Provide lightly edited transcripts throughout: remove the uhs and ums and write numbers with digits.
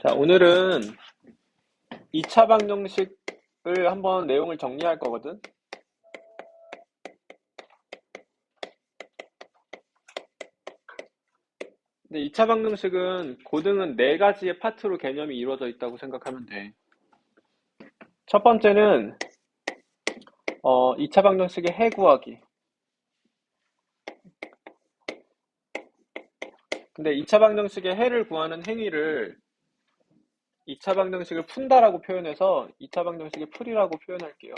자, 오늘은 2차 방정식을 한번 내용을 정리할 거거든. 근데 2차 방정식은 고등은 4가지의 파트로 개념이 이루어져 있다고 생각하면 돼. 첫 번째는 2차 방정식의 해 구하기. 근데 2차 방정식의 해를 구하는 행위를 2차 방정식을 푼다라고 표현해서 2차 방정식의 풀이라고 표현할게요.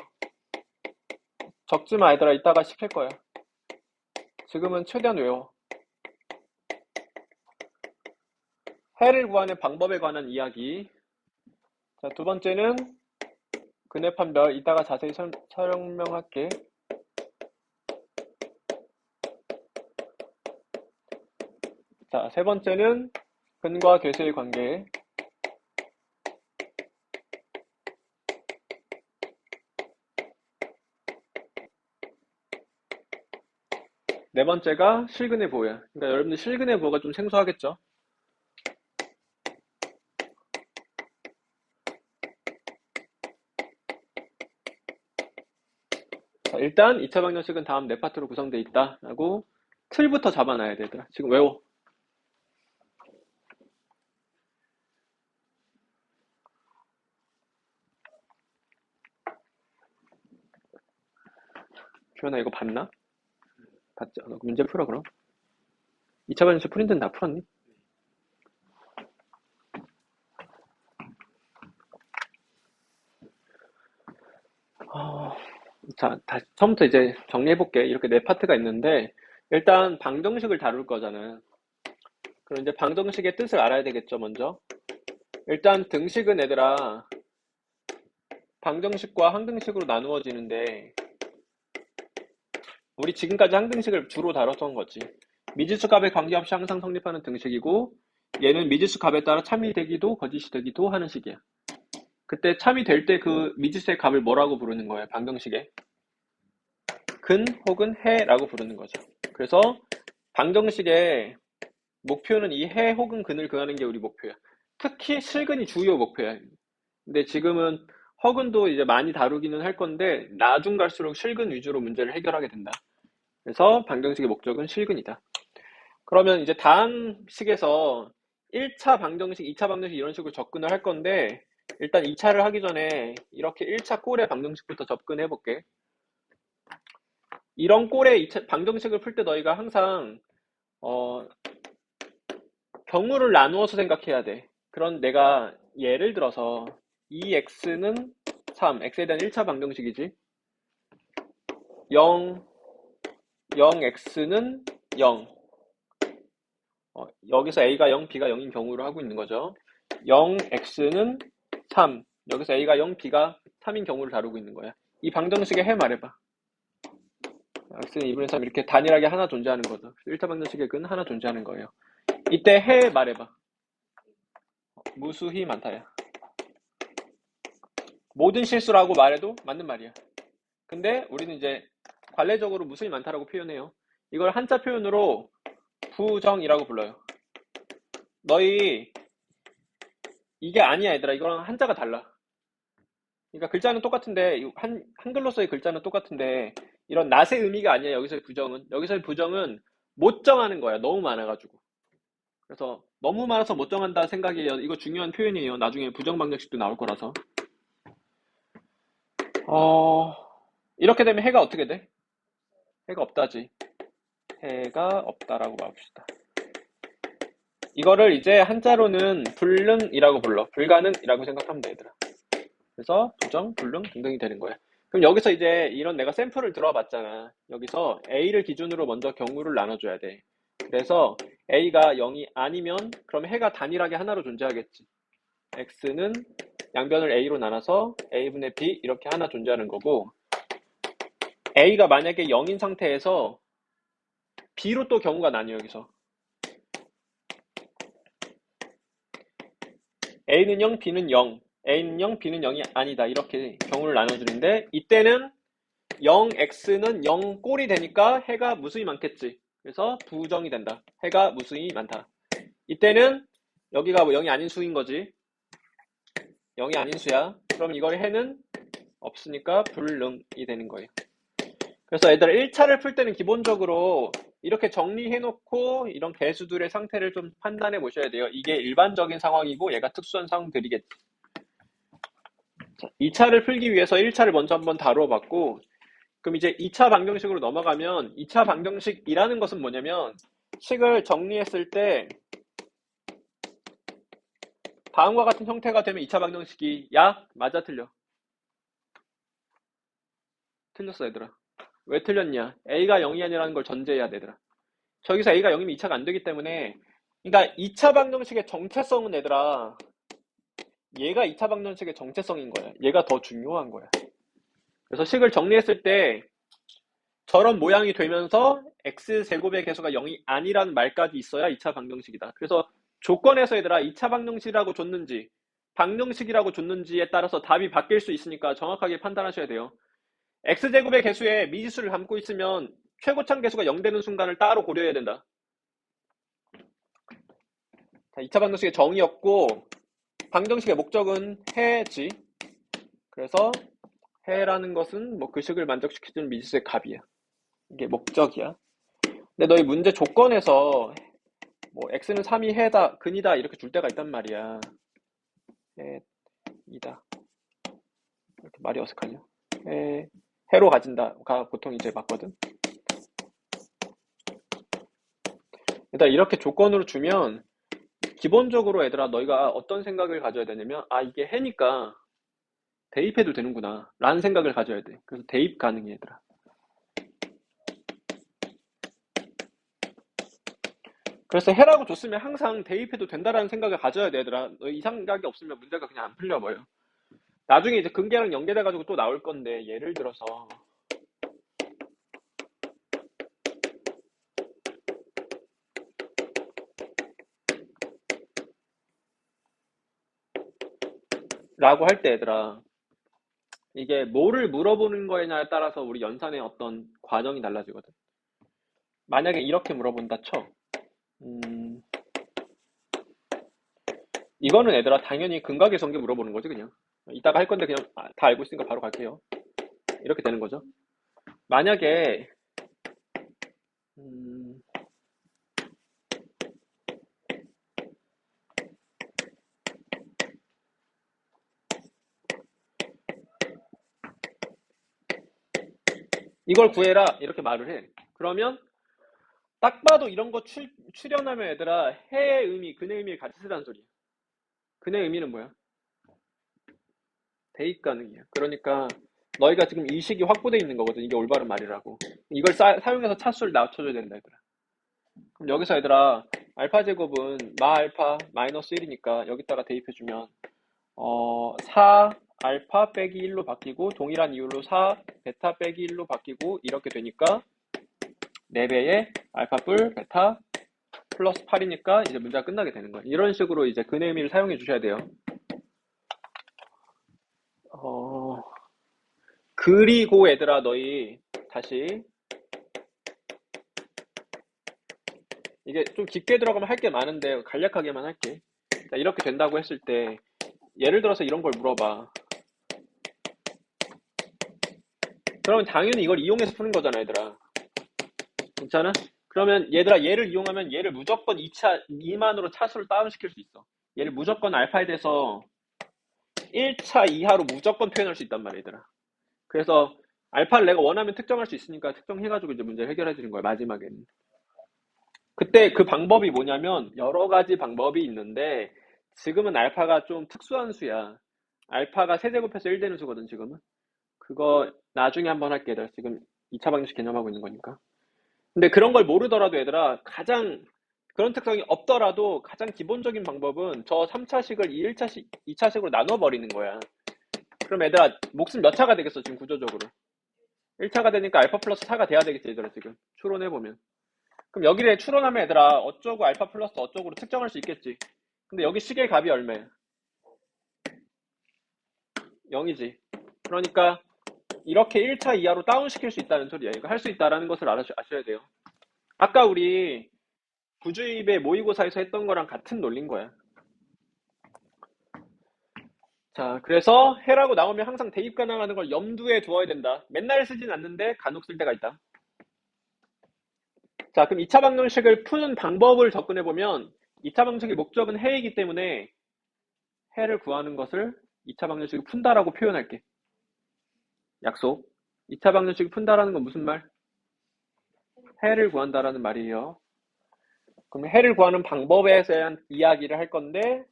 적지 마 얘들아, 이따가 시킬 거야. 지금은 최대한 외워. 해를 구하는 방법에 관한 이야기. 자, 두 번째는 근해판별, 이따가 자세히 설명할게. 자, 세 번째는 근과 괴수의 관계. 네 번째가 실근의 보호야. 그러니까 여러분들 실근의 보호가 좀 생소하겠죠? 자, 일단 2차 방정식은 다음 네 파트로 구성되어 있다 라고 틀부터 잡아놔야 되더라. 지금 외워. 규현아, 이거 봤나? 봤죠? 문제 풀어 그럼. 2차 방정식 프린트는 다 풀었니? 자, 다시 처음부터 이제 정리해볼게. 이렇게 네 파트가 있는데 일단 방정식을 다룰 거잖아. 그럼 이제 방정식의 뜻을 알아야 되겠죠, 먼저. 일단 등식은 얘들아 방정식과 항등식으로 나누어지는데 우리 지금까지 항등식을 주로 다뤘던 거지. 미지수 값에 관계없이 항상 성립하는 등식이고 얘는 미지수 값에 따라 참이 되기도 거짓이 되기도 하는 식이야. 그때 참이 될 때 그 미지수의 값을 뭐라고 부르는 거야? 방정식에 근 혹은 해라고 부르는 거죠. 그래서 방정식의 목표는 이 해 혹은 근을 구하는 게 우리 목표야. 특히 실근이 주요 목표야. 근데 지금은 허근도 이제 많이 다루기는 할 건데 나중 갈수록 실근 위주로 문제를 해결하게 된다. 그래서 방정식의 목적은 실근이다. 그러면 이제 다음 식에서 1차 방정식, 2차 방정식 이런 식으로 접근을 할 건데 일단 2차를 하기 전에 이렇게 1차 꼴의 방정식부터 접근해 볼게. 이런 꼴의 방정식을 풀 때 너희가 항상 경우를 나누어서 생각해야 돼. 그런 내가 예를 들어서 2x는 3, x에 대한 1차 방정식이지. 0, 0x는 0. 여기서 a가 0, b가 0인 경우로 하고 있는 거죠. 0x는 3. 여기서 a가 0, b가 3인 경우를 다루고 있는 거야. 이 방정식의 해 말해봐. x는 2분의 3 이렇게 단일하게 하나 존재하는 거죠. 1차 방정식의 근 하나 존재하는 거예요. 이때 해 말해봐. 무수히 많다야. 모든 실수라고 말해도 맞는 말이야. 근데 우리는 이제 관례적으로 무수히 많다라고 표현해요. 이걸 한자 표현으로 부정이라고 불러요. 너희 이게 아니야 얘들아. 이거랑 한자가 달라. 그러니까 글자는 똑같은데 한글로서의 글자는 똑같은데 이런 낫의 의미가 아니야. 여기서의 부정은. 여기서의 부정은 못 정하는 거야. 너무 많아가지고. 그래서 너무 많아서 못 정한다 생각이에요. 이거 중요한 표현이에요. 나중에 부정 방정식도 나올 거라서. 어, 이렇게 되면 해가 어떻게 돼? 해가 없다지. 해가 없다라고 봅시다. 이거를 이제 한자로는 불능이라고 불러. 불가능이라고 생각하면 돼, 얘들아. 그래서 부정, 불능 등등이 되는 거야. 그럼 여기서 이제 이런 내가 샘플을 들어봤잖아. 여기서 A를 기준으로 먼저 경우를 나눠줘야 돼. 그래서 A가 0이 아니면 그럼 해가 단일하게 하나로 존재하겠지. X는 양변을 A로 나눠서 A분의 B 이렇게 하나 존재하는 거고 A가 만약에 0인 상태에서 B로 또 경우가 나뉘어 여기서. A는 0, B는 0. A는 0, B는 0이 아니다. 이렇게 경우를 나눠주는데 이때는 0x는 0 꼴이 되니까 해가 무수히 많겠지. 그래서 부정이 된다. 해가 무수히 많다. 이때는 여기가 뭐 0이 아닌 수인 거지. 0이 아닌 수야. 그럼 이걸 해는 없으니까 불능이 되는 거예요. 그래서 얘들아 1차를 풀 때는 기본적으로 이렇게 정리해놓고 이런 개수들의 상태를 좀 판단해 보셔야 돼요. 이게 일반적인 상황이고 얘가 특수한 상황들이겠지. 자, 2차를 풀기 위해서 1차를 먼저 한번 다루어 봤고, 그럼 이제 2차 방정식으로 넘어가면 2차 방정식이라는 것은 뭐냐면 식을 정리했을 때 다음과 같은 형태가 되면 2차 방정식이 야? 맞아 틀려? 틀렸어 얘들아. 왜 틀렸냐? A가 0이 아니라는 걸 전제해야 되더라. 저기서 A가 0이면 2차가 안 되기 때문에, 그러니까 2차 방정식의 정체성은 얘들아 얘가 2차 방정식의 정체성인 거야. 얘가 더 중요한 거야. 그래서 식을 정리했을 때 저런 모양이 되면서 x제곱의 개수가 0이 아니라는 말까지 있어야 2차 방정식이다. 그래서 조건에서 얘들아 2차 방정식이라고 줬는지 방정식이라고 줬는지에 따라서 답이 바뀔 수 있으니까 정확하게 판단하셔야 돼요. x제곱의 개수에 미지수를 담고 있으면 최고참 개수가 0 되는 순간을 따로 고려해야 된다. 자, 2차 방정식의 정의였고 방정식의 목적은 해지. 그래서 해라는 것은 뭐 그 식을 만족시켜주는 미지수의 값이야. 이게 목적이야. 근데 너희 문제 조건에서 뭐 x는 3이 해다, 근이다 이렇게 줄 때가 있단 말이야. 해이다. 이렇게 말이 어색하냐? 해로 가진다가 보통 이제 맞거든. 일단 이렇게 조건으로 주면 기본적으로 얘들아 너희가 어떤 생각을 가져야 되냐면 아 이게 해니까 대입해도 되는구나 라는 생각을 가져야 돼. 그래서 대입 가능해 얘들아. 그래서 해라고 줬으면 항상 대입해도 된다라는 생각을 가져야 돼 얘들아. 너희 이 생각이 없으면 문제가 그냥 안 풀려버려. 나중에 이제 근계랑 연계돼가지고 또 나올 건데 예를 들어서 라고 할 때 얘들아 이게 뭐를 물어보는 거냐에 따라서 우리 연산의 어떤 과정이 달라지거든. 만약에 이렇게 물어본다 쳐. 음, 이거는 얘들아 당연히 근각의 전개 물어보는 거지 그냥. 이따가 할 건데 그냥 다 알고 있으니까 바로 갈게요. 이렇게 되는 거죠. 만약에 음, 이걸 구해라 이렇게 말을 해. 그러면 딱 봐도 이런 거 출연하면 얘들아 해의 의미, 근의 의미를 같이 쓰라는 소리야. 근의 의미는 뭐야? 대입 가능이야. 그러니까 너희가 지금 이 식이 확보되어 있는 거거든. 이게 올바른 말이라고. 이걸 사용해서 차수를 낮춰줘야 된다 얘들아. 그럼 여기서 얘들아 알파 제곱은 마 알파 마이너스 1이니까 여기다가 대입해주면 4 알파 빼기 1로 바뀌고 동일한 이율로 4 베타 빼기 1로 바뀌고 이렇게 되니까 4배의 알파 뿔 베타 플러스 8이니까 이제 문제가 끝나게 되는 거예요. 이런 식으로 이제 근의 의미를 사용해 주셔야 돼요. 그리고 얘들아 너희 다시 이게 좀 깊게 들어가면 할 게 많은데 간략하게만 할게. 자, 이렇게 된다고 했을 때 예를 들어서 이런 걸 물어봐. 그러면 당연히 이걸 이용해서 푸는 거잖아 얘들아. 괜찮아? 그러면 얘들아 얘를 이용하면 얘를 무조건 2만으로 차수를 다운시킬 수 있어. 얘를 무조건 알파에 대해서 1차 이하로 무조건 표현할 수 있단 말이야 얘들아. 그래서 알파를 내가 원하면 특정할 수 있으니까 특정해가지고 이제 문제를 해결해 주는 거야 마지막에는. 그때 그 방법이 뭐냐면 여러 가지 방법이 있는데 지금은 알파가 좀 특수한 수야. 알파가 세제곱해서 1 되는 수거든 지금은. 그거 나중에 한번 할게. 내가 지금 2차 방정식 개념하고 있는 거니까. 근데 그런 걸 모르더라도 얘들아 가장 그런 특성이 없더라도 가장 기본적인 방법은 저 3차식을 1차식, 2차식으로 나눠버리는 거야. 그럼 얘들아 몫은 몇 차가 되겠어 지금 구조적으로. 1차가 되니까 알파 플러스 4가 돼야 되겠지 얘들아 지금 추론해보면. 그럼 여기를 추론하면 얘들아 어쩌고 알파 플러스 어쩌고로 특정할 수 있겠지. 근데 여기 식의 값이 얼마야? 0이지. 그러니까 이렇게 1차 이하로 다운시킬 수 있다는 소리야. 이거 할 수 있다라는 것을 아셔야 돼요. 아까 우리 부주입의 모의고사에서 했던 거랑 같은 논리인 거야. 자, 그래서 해라고 나오면 항상 대입 가능하는 걸 염두에 두어야 된다. 맨날 쓰진 않는데 간혹 쓸 때가 있다. 자, 그럼 2차 방정식을 푸는 방법을 접근해보면 2차 방정식의 목적은 해이기 때문에 해를 구하는 것을 2차 방정식을 푼다라고 표현할게. 약속. 2차 방정식을 푼다라는 건 무슨 말? 해를 구한다라는 말이에요. 그럼 해를 구하는 방법에 대한 이야기를 할 건데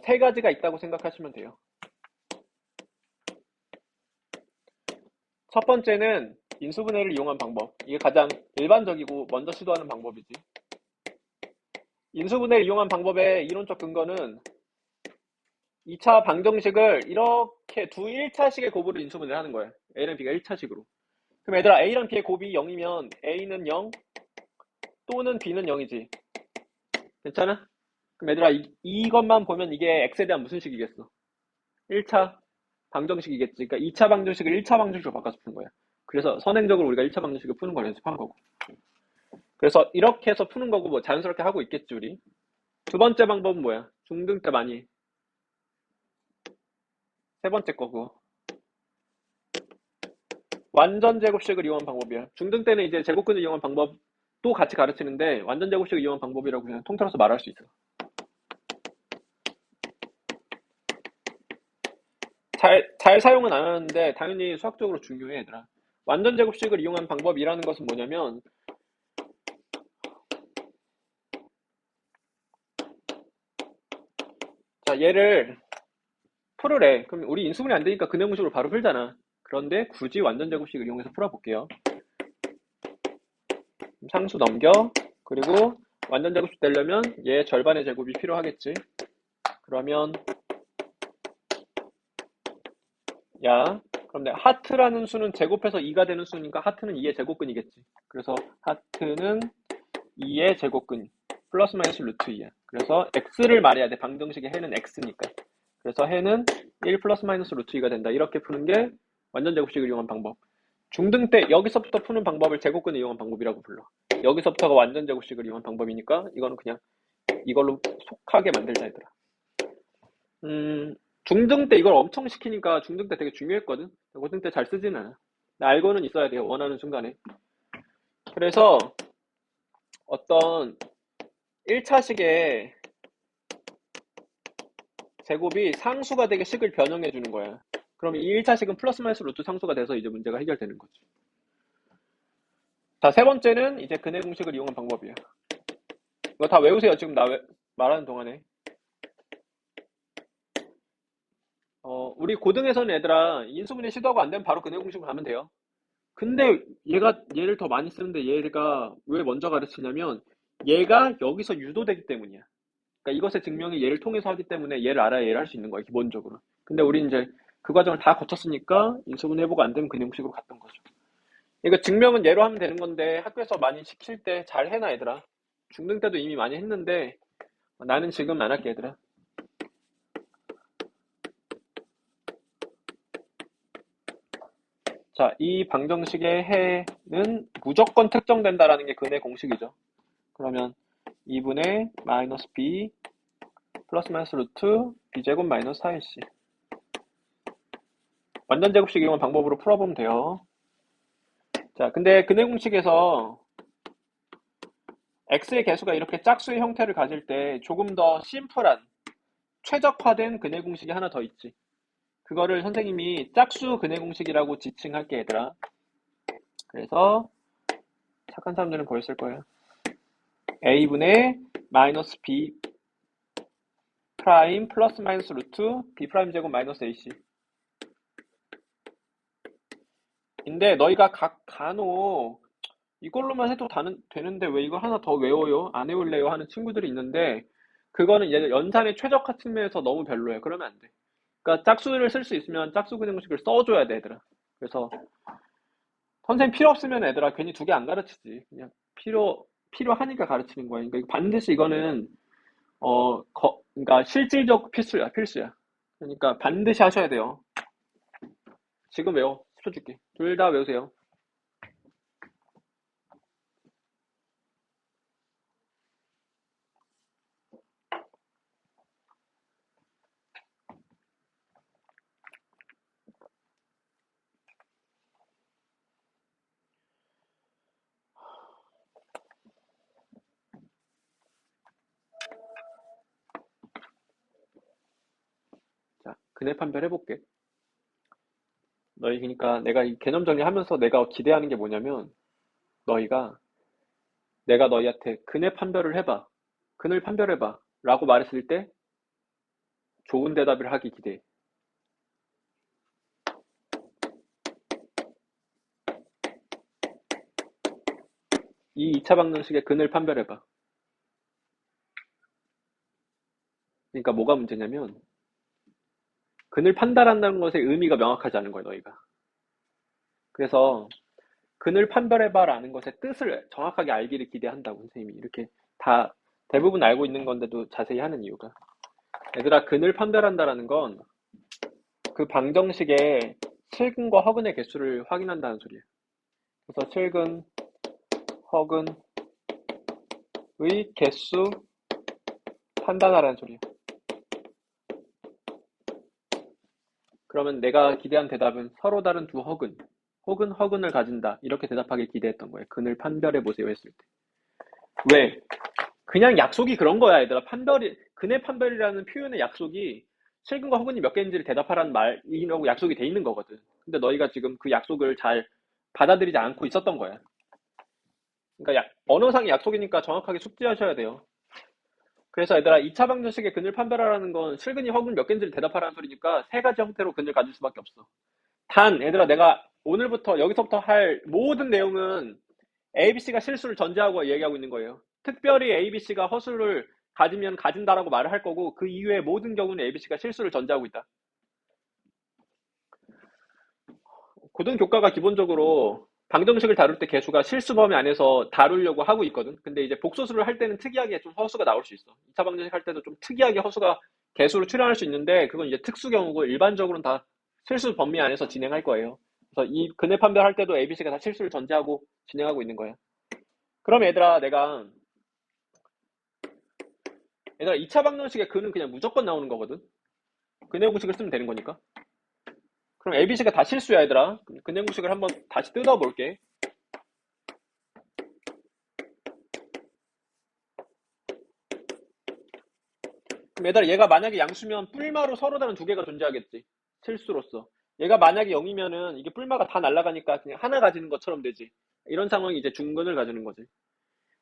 세 가지가 있다고 생각하시면 돼요. 첫 번째는 인수분해를 이용한 방법. 이게 가장 일반적이고 먼저 시도하는 방법이지. 인수분해를 이용한 방법의 이론적 근거는 2차 방정식을 이렇게 두 1차식의 곱으로 인수분해를 하는 거예요. A랑 B가 1차식으로. 그럼 얘들아 A랑 B의 곱이 0이면 A는 0 또는 B는 0이지. 괜찮아? 그럼 얘들아 이것만 보면 이게 X에 대한 무슨 식이겠어? 1차 방정식이겠지. 그러니까 2차 방정식을 1차 방정식으로 바꿔서 푸는 거야. 그래서 선행적으로 우리가 1차 방정식을 푸는 걸 연습한 거고. 그래서 이렇게 해서 푸는 거고 뭐 자연스럽게 하고 있겠지 우리. 두 번째 방법은 뭐야? 중등 때 많이. 세 번째 거고. 완전 제곱식을 이용한 방법이야. 중등 때는 이제 제곱근을 이용한 방법도 같이 가르치는데 완전 제곱식을 이용한 방법이라고 그냥 통틀어서 말할 수 있어. 잘 사용은 안 하는데 당연히 수학적으로 중요해 얘들아. 완전 제곱식을 이용한 방법이라는 것은 뭐냐면 자 얘를 풀으래. 그럼 우리 인수분해 안 되니까 근해공식으로 바로 풀잖아. 그런데 굳이 완전 제곱식을 이용해서 풀어볼게요. 상수 넘겨. 그리고 완전 제곱식 되려면 얘 절반의 제곱이 필요하겠지. 그러면 야 그럼 내 하트라는 수는 제곱해서 2가 되는 수니까 하트는 2의 제곱근이겠지. 그래서 하트는 2의 제곱근 플러스 마이너스 루트 2야. 그래서 x를 말해야 돼. 방정식의 해는 x니까. 그래서 해는 1 플러스 마이너스 루트 2가 된다. 이렇게 푸는 게 완전 제곱식을 이용한 방법. 중등 때 여기서부터 푸는 방법을 제곱근을 이용한 방법이라고 불러. 여기서부터가 완전 제곱식을 이용한 방법이니까 이거는 그냥 이걸로 속하게 만들자 얘들아. 중등 때 이걸 엄청 시키니까 중등 때 되게 중요했거든. 고등 때 잘 쓰지는 않아. 알고는 있어야 돼요. 원하는 순간에. 그래서 어떤 1차식의 제곱이 상수가 되게 식을 변형해 주는 거야. 그럼 이 1차식은 플러스 마이너스 루트 상수가 돼서 이제 문제가 해결되는 거지. 자, 세 번째는 이제 근해 공식을 이용한 방법이야. 이거 다 외우세요. 지금 말하는 동안에. 우리 고등에서는 얘들아 인수분해 시도하고 안 되면 바로 근해 공식으로 가면 돼요. 근데 얘를 더 많이 쓰는데 얘가 왜 먼저 가르치냐면 얘가 여기서 유도되기 때문이야. 그러니까 이것의 증명이 얘를 통해서 하기 때문에 얘를 알아야 얘를 할 수 있는 거야, 기본적으로. 근데 우리 이제 그 과정을 다 거쳤으니까 인수분해 해보고 안 되면 근해 공식으로 갔던 거죠. 이거 증명은 얘로 하면 되는 건데 학교에서 많이 시킬 때 잘 해놔 얘들아. 중등 때도 이미 많이 했는데 나는 지금 안 할게 얘들아. 자, 이 방정식의 해는 무조건 특정된다라는 게 근해 공식이죠. 그러면 2분의 마이너스 b 플러스 마이너스 루트 b제곱 마이너스 4ac. 완전 제곱식 이용한 방법으로 풀어보면 돼요. 자, 근데 근해 공식에서 x의 개수가 이렇게 짝수의 형태를 가질 때 조금 더 심플한 최적화된 근해 공식이 하나 더 있지. 그거를 선생님이 짝수 근해 공식이라고 지칭할게 얘들아. 그래서 착한 사람들은 그걸 쓸 거예요. a분의 마이너스 b 프라임 플러스 마이너스 루트 b 프라임 제곱 마이너스 ac. 근데 너희가 간혹 이걸로만 해도 되는데 왜 이걸 하나 더 외워요? 안 외울래요? 하는 친구들이 있는데 그거는 연산의 최적화 측면에서 너무 별로예요. 그러면 안 돼. 그러니까 짝수를 쓸 수 있으면 짝수 근형식을 써줘야 돼 얘들아. 그래서 선생님 필요 없으면 얘들아 괜히 두 개 안 가르치지. 그냥 필요하니까 가르치는 거야. 그러니까 반드시 이거는 그러니까 실질적 필수야. 그러니까 반드시 하셔야 돼요. 지금 외워. 10초 줄게. 둘 다 외우세요. 근해 판별해볼게. 그러니까 내가 이 개념 정리하면서 내가 기대하는 게 뭐냐면, 너희가, 내가 너희한테 근해 판별을 해봐. 근을 판별해봐. 라고 말했을 때, 좋은 대답을 하기 기대해. 이 2차 방정식의 근을 판별해봐. 그러니까 뭐가 문제냐면, 근을 판단한다는 것의 의미가 명확하지 않은 거야, 너희가. 그래서, 근을 판별해봐라는 것의 뜻을 정확하게 알기를 기대한다고, 선생님이. 이렇게 다 대부분 알고 있는 건데도 자세히 하는 이유가. 얘들아, 근을 판별한다라는 건 그 방정식의 실근과 허근의 개수를 확인한다는 소리예요. 그래서 실근, 허근의 개수 판단하라는 소리예요. 그러면 내가 기대한 대답은 서로 다른 두 허근, 혹은 허근을 가진다. 이렇게 대답하길 기대했던 거예요. 근을 판별해보세요 했을 때. 왜? 그냥 약속이 그런 거야, 얘들아. 근의 판별이라는 표현의 약속이 실근과 허근이 몇 개인지를 대답하라는 말이라고 약속이 돼 있는 거거든. 근데 너희가 지금 그 약속을 잘 받아들이지 않고 있었던 거야. 그러니까 언어상의 약속이니까 정확하게 숙지하셔야 돼요. 그래서 얘들아, 2차 방정식의 근을 판별하라는 건 실근이 허근 몇 개인지를 대답하라는 소리니까 세 가지 형태로 근을 가질 수밖에 없어. 단, 얘들아, 내가 오늘부터 여기서부터 할 모든 내용은 ABC가 실수를 전제하고 얘기하고 있는 거예요. 특별히 ABC가 허수를 가지면 가진다라고 말을 할 거고, 그 이외의 모든 경우는 ABC가 실수를 전제하고 있다. 고등교과가 기본적으로 방정식을 다룰 때 개수가 실수 범위 안에서 다루려고 하고 있거든. 근데 이제 복소수를 할 때는 특이하게 좀 허수가 나올 수 있어. 2차 방정식 할 때도 좀 특이하게 허수가 개수로 출현할 수 있는데, 그건 이제 특수 경우고, 일반적으로는 다 실수 범위 안에서 진행할 거예요. 그래서 이 근해 판별할 때도 ABC가 다 실수를 전제하고 진행하고 있는 거야. 그럼 얘들아 2차 방정식의 근은 그냥 무조건 나오는 거거든. 근해 공식을 쓰면 되는 거니까. 그럼 ABC가 다 실수야, 얘들아. 근해 공식을 한번 다시 뜯어볼게. 그럼 얘가 만약에 양수면 뿔마로 서로 다른 두 개가 존재하겠지. 실수로서. 얘가 만약에 0이면은 이게 뿔마가 다 날아가니까 그냥 하나 가지는 것처럼 되지. 이런 상황이 이제 중근을 가지는 거지.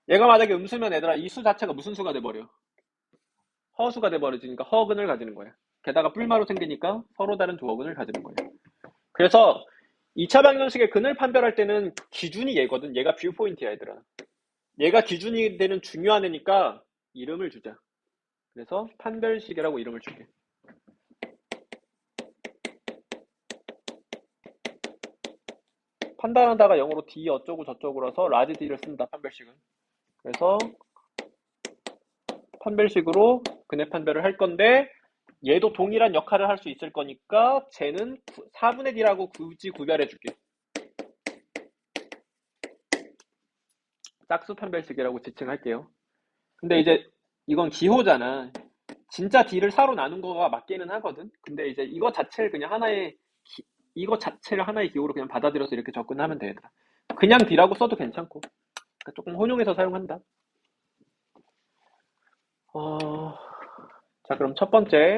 얘가 만약에 음수면 얘들아 이 수 자체가 무슨 수가 돼버려? 허수가 돼버리니까 허근을 가지는 거야. 게다가 뿔마로 생기니까 서로 다른 두 허근을 가지는 거야. 그래서 2차 방정식의 근을 판별할 때는 기준이 얘거든. 얘가 뷰 포인트야, 얘들아. 얘가 기준이 되는 중요한 애니까 이름을 주자. 그래서 판별식이라고 이름을 줄게. 판단하다가 영어로 D 어쩌고 저쩌고라서 라지 D를 쓴다, 판별식은. 그래서 판별식으로 근해 판별을 할 건데, 얘도 동일한 역할을 할 수 있을 거니까 쟤는 4분의 D라고 굳이 구별해 줄게. 짝수 판별식이라고 지칭할게요. 근데 이제 이건 기호잖아. 진짜 D를 4로 나눈 거가 맞기는 하거든. 근데 이제 이거 자체를 하나의 기호로 그냥 받아들여서 이렇게 접근하면 돼. 그냥 D라고 써도 괜찮고. 그러니까 조금 혼용해서 사용한다. 자, 그럼 첫 번째.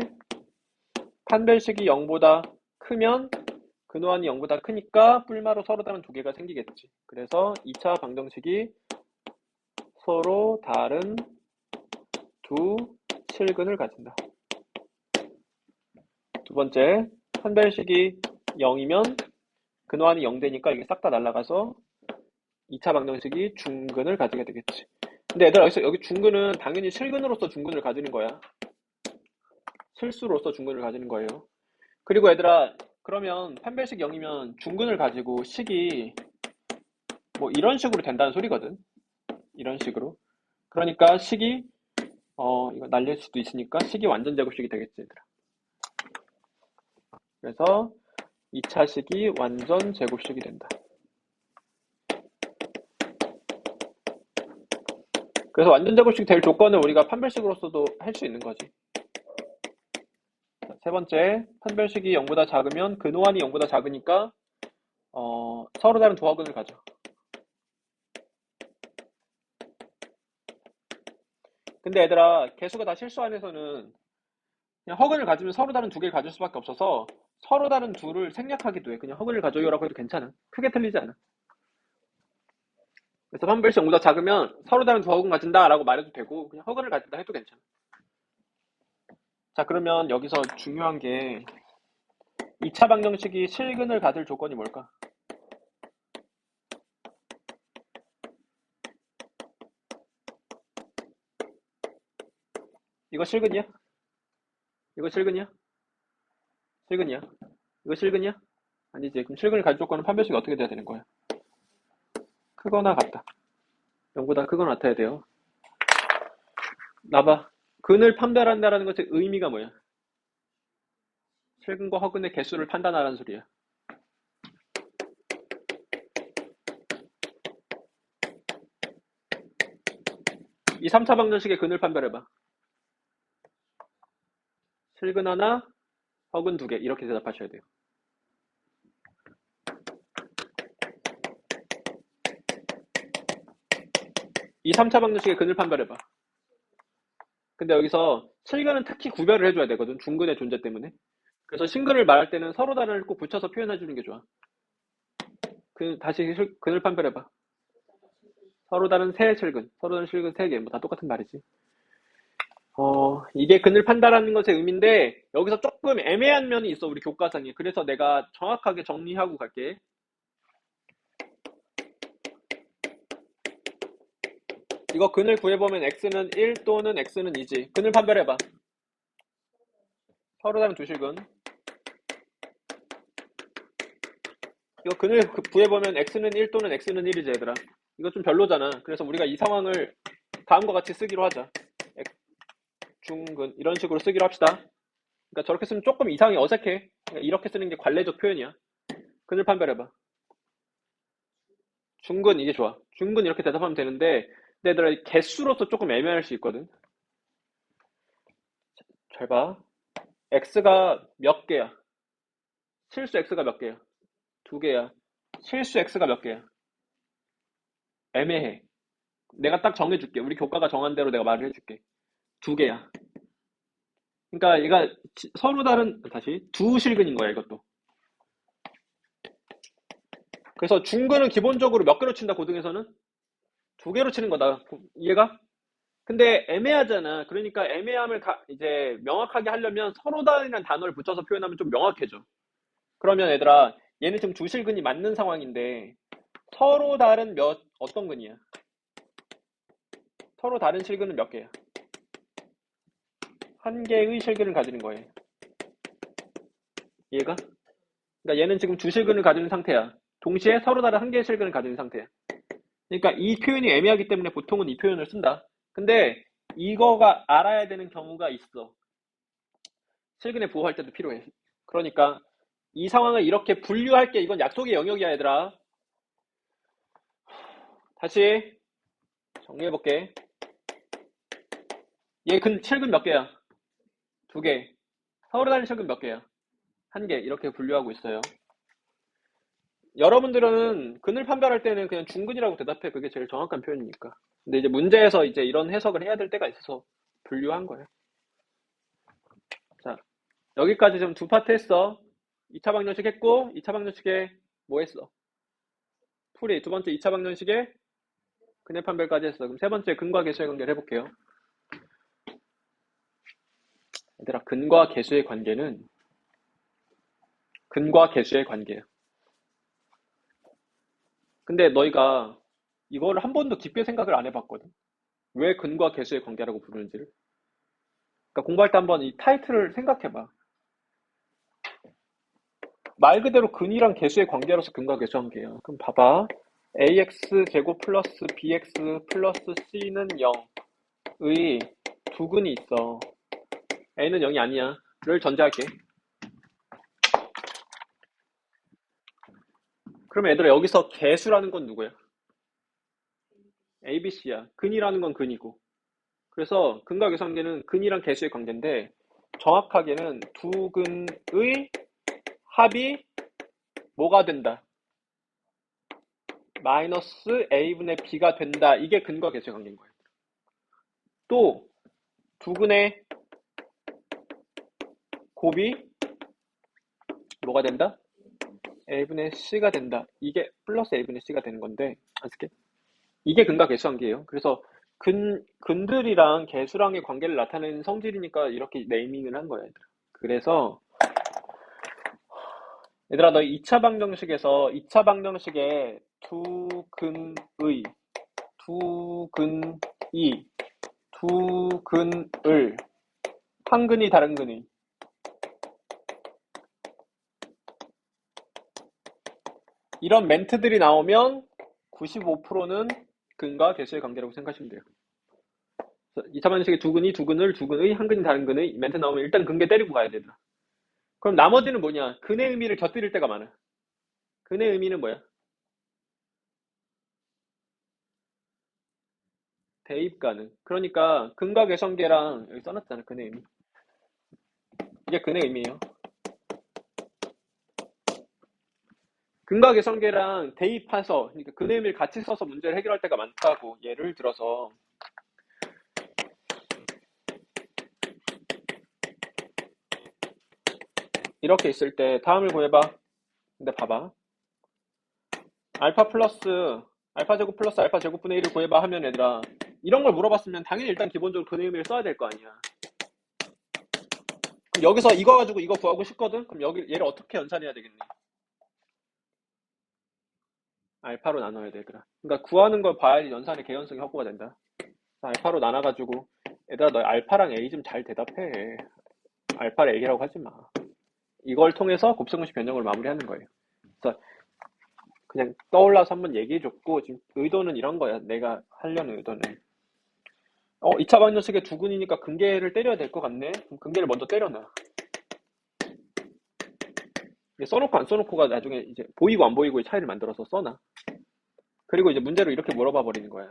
판별식이 0보다 크면 근호환이 0보다 크니까 뿔마로 서로 다른 두 개가 생기겠지. 그래서 2차 방정식이 서로 다른 두 실근을 가진다. 두 번째, 판별식이 0이면 근호환이 0 되니까 이게 싹 다 날아가서 2차 방정식이 중근을 가지게 되겠지. 근데 얘들아, 여기 중근은 당연히 실근으로서 중근을 가지는 거야. 실수로서 중근을 가지는 거예요. 그리고 얘들아, 그러면 판별식 0이면 중근을 가지고 식이 뭐 이런 식으로 된다는 소리거든. 이런 식으로. 그러니까 식이 이거 날릴 수도 있으니까 식이 완전 제곱식이 되겠지, 얘들아. 그래서 2차 식이 완전 제곱식이 된다. 그래서 완전 제곱식 될 조건을 우리가 판별식으로서도 할 수 있는 거지. 세 번째, 판별식이 0보다 작으면 근호환이 0보다 작으니까 서로 다른 두 허근을 가져. 근데 얘들아, 개수가 다 실수 안에서는 그냥 허근을 가지면 서로 다른 두 개를 가질 수밖에 없어서 서로 다른 둘을 생략하기도 해. 그냥 허근을 가져요라고 해도 괜찮아. 크게 틀리지 않아. 그래서 판별식 0보다 작으면 서로 다른 두 허근 가진다라고 말해도 되고 그냥 허근을 가진다 해도 괜찮아. 자, 그러면 여기서 중요한 게 2차 방정식이 실근을 가질 조건이 뭘까? 이거 실근이야? 이거 실근이야? 실근이야? 이거 실근이야? 아니지. 그럼 실근을 가질 조건은 판별식이 어떻게 돼야 되는 거야? 크거나 같다. 0보다 크거나 같아야 돼요. 나봐. 근을 판별한다라는 것의 의미가 뭐야? 실근과 허근의 개수를 판단하라는 소리야. 2, 3차 방정식의 근을 판별해봐. 실근 하나, 허근 두 개. 이렇게 대답하셔야 돼요. 2, 3차 방정식의 근을 판별해봐. 근데 여기서 실근은 특히 구별을 해줘야 되거든. 중근의 존재 때문에. 그래서 신근을 말할 때는 서로 다른을 꼭 붙여서 표현해주는 게 좋아. 다시 근을 판별해봐. 서로 다른 세 실근. 서로 다른 실근 세 개. 뭐 다 똑같은 말이지. 이게 근을 판단하는 것의 의미인데 여기서 조금 애매한 면이 있어. 우리 교과상에. 그래서 내가 정확하게 정리하고 갈게. 이거 근을 구해보면 x는 1 또는 x는 2지. 근을 판별해봐. 서로 다른 두 실근. 이거 근을 구해보면 x는 1 또는 x는 1이지 얘들아. 이거 좀 별로잖아. 그래서 우리가 이 상황을 다음과 같이 쓰기로 하자. 중근 이런 식으로 쓰기로 합시다. 그러니까 저렇게 쓰면 조금 이상이 어색해. 그러니까 이렇게 쓰는 게 관례적 표현이야. 근을 판별해봐. 중근 이게 좋아. 중근 이렇게 대답하면 되는데 근데 얘들아 개수로서 조금 애매할 수 있거든. 잘 봐. x가 몇 개야? 실수 x가 몇 개야? 두 개야. 실수 x가 몇 개야? 애매해. 내가 딱 정해줄게. 우리 교과가 정한 대로 내가 말을 해줄게. 두 개야. 그러니까 얘가 서로 다른 다시 두 실근인 거야 이것도. 그래서 중근은 기본적으로 몇 개로 친다 고등에서는? 두 개로 치는 거다. 이해가? 근데 애매하잖아. 그러니까 애매함을 이제 명확하게 하려면 서로 다른이라는 단어를 붙여서 표현하면 좀 명확해져. 그러면 얘들아 얘는 지금 두 실근이 맞는 상황인데 서로 다른 어떤 근이야? 서로 다른 실근은 몇 개야? 한 개의 실근을 가지는 거예요. 이해가? 그러니까 얘는 지금 두 실근을 가지는 상태야. 동시에 서로 다른 한 개의 실근을 가지는 상태야. 그러니까 이 표현이 애매하기 때문에 보통은 이 표현을 쓴다. 근데 이거가 알아야 되는 경우가 있어. 실근에 부호할 때도 필요해. 그러니까 이 상황을 이렇게 분류할게. 이건 약속의 영역이야 얘들아. 다시 정리해볼게. 얘 실근 몇 개야? 두 개. 서로 다른 실근 몇 개야? 한 개. 이렇게 분류하고 있어요. 여러분들은 근을 판별할 때는 그냥 중근이라고 대답해. 그게 제일 정확한 표현이니까. 근데 이제 문제에서 이제 이런 해석을 해야 될 때가 있어서 분류한 거예요. 자, 여기까지 좀 두 파트 했어. 2차 방정식 했고 2차 방정식에 뭐 했어? 풀이. 두 번째 2차 방정식에 근의 판별까지 했어. 그럼 세 번째 근과 개수의 관계를 해볼게요. 얘들아, 근과 개수의 관계는 근과 개수의 관계야. 근데 너희가 이거를 한 번도 깊게 생각을 안 해봤거든. 왜 근과 개수의 관계라고 부르는지를. 그러니까 공부할 때 한번 이 타이틀을 생각해봐. 말 그대로 근이랑 개수의 관계로서 근과 개수 관계야. 그럼 봐봐. ax 제곱 플러스 bx 플러스 c는 0의 두 근이 있어. a는 0이 아니야. 를 전제할게. 그러면 얘들아 여기서 개수라는 건 누구야? ABC야. 근이라는 건 근이고. 그래서 근과 개수 관계는 근이랑 개수의 관계인데 정확하게는 두 근의 합이 뭐가 된다? 마이너스 a분의 b가 된다. 이게 근과 개수의 관계인 거예요. 또 두 근의 곱이 뭐가 된다? a분의 c가 된다. 이게 플러스 a분의 c가 되는 건데 안 쓸게. 이게 근과 개수관계예요. 그래서 근들이랑 개수랑의 관계를 나타내는 성질이니까 이렇게 네이밍을 한 거야, 얘들아. 그래서 얘들아, 너 2차 방정식에서 2차 방정식에 두근이, 두근을, 한 근이 다른 근이 이런 멘트들이 나오면 95%는 근과 개수의 관계라고 생각하시면 돼요. 2차 방정식에 두근이, 두근을, 두근의, 한 근이 다른 근의 멘트 나오면 일단 근계 때리고 가야 되더라. 그럼 나머지는 뭐냐? 근의 의미를 곁들일 때가 많아. 근의 의미는 뭐야? 대입 가능. 그러니까 근과 개성계랑 여기 써놨잖아. 근의 의미. 이게 근의 의미예요. 근과 개성계랑 대입해서 그러니까 근의 의미를 같이 써서 문제를 해결할 때가 많다고. 예를 들어서 이렇게 있을 때 다음을 구해봐. 근데 봐봐. 알파 플러스 알파 제곱 플러스 알파 제곱분의 1을 구해봐 하면 얘들아 이런 걸 물어봤으면 당연히 일단 기본적으로 근의 의미를 써야 될 거 아니야. 그럼 여기서 이거 가지고 이거 구하고 싶거든? 그럼 여기 얘를 어떻게 연산해야 되겠니? 알파로 나눠야 돼, 얘들아. 그러니까 구하는 걸 봐야지 연산의 개연성이 확보가 된다. 알파로 나눠가지고 얘들아 너 알파랑 A 좀 잘 대답해. 알파를 A라고 하지 마. 이걸 통해서 곱셈공식 변형을 마무리하는 거예요. 그래서 그냥 떠올라서 한번 얘기해줬고 지금 의도는 이런 거야. 내가 하려는 의도는 2차 방정식의 두근이니까 근계를 때려야 될 것 같네. 그럼 근계를 먼저 때려놔. 써놓고 안 써놓고가 나중에 이제 보이고 안 보이고의 차이를 만들어서 써놔. 그리고 이제 문제로 이렇게 물어봐 버리는 거야.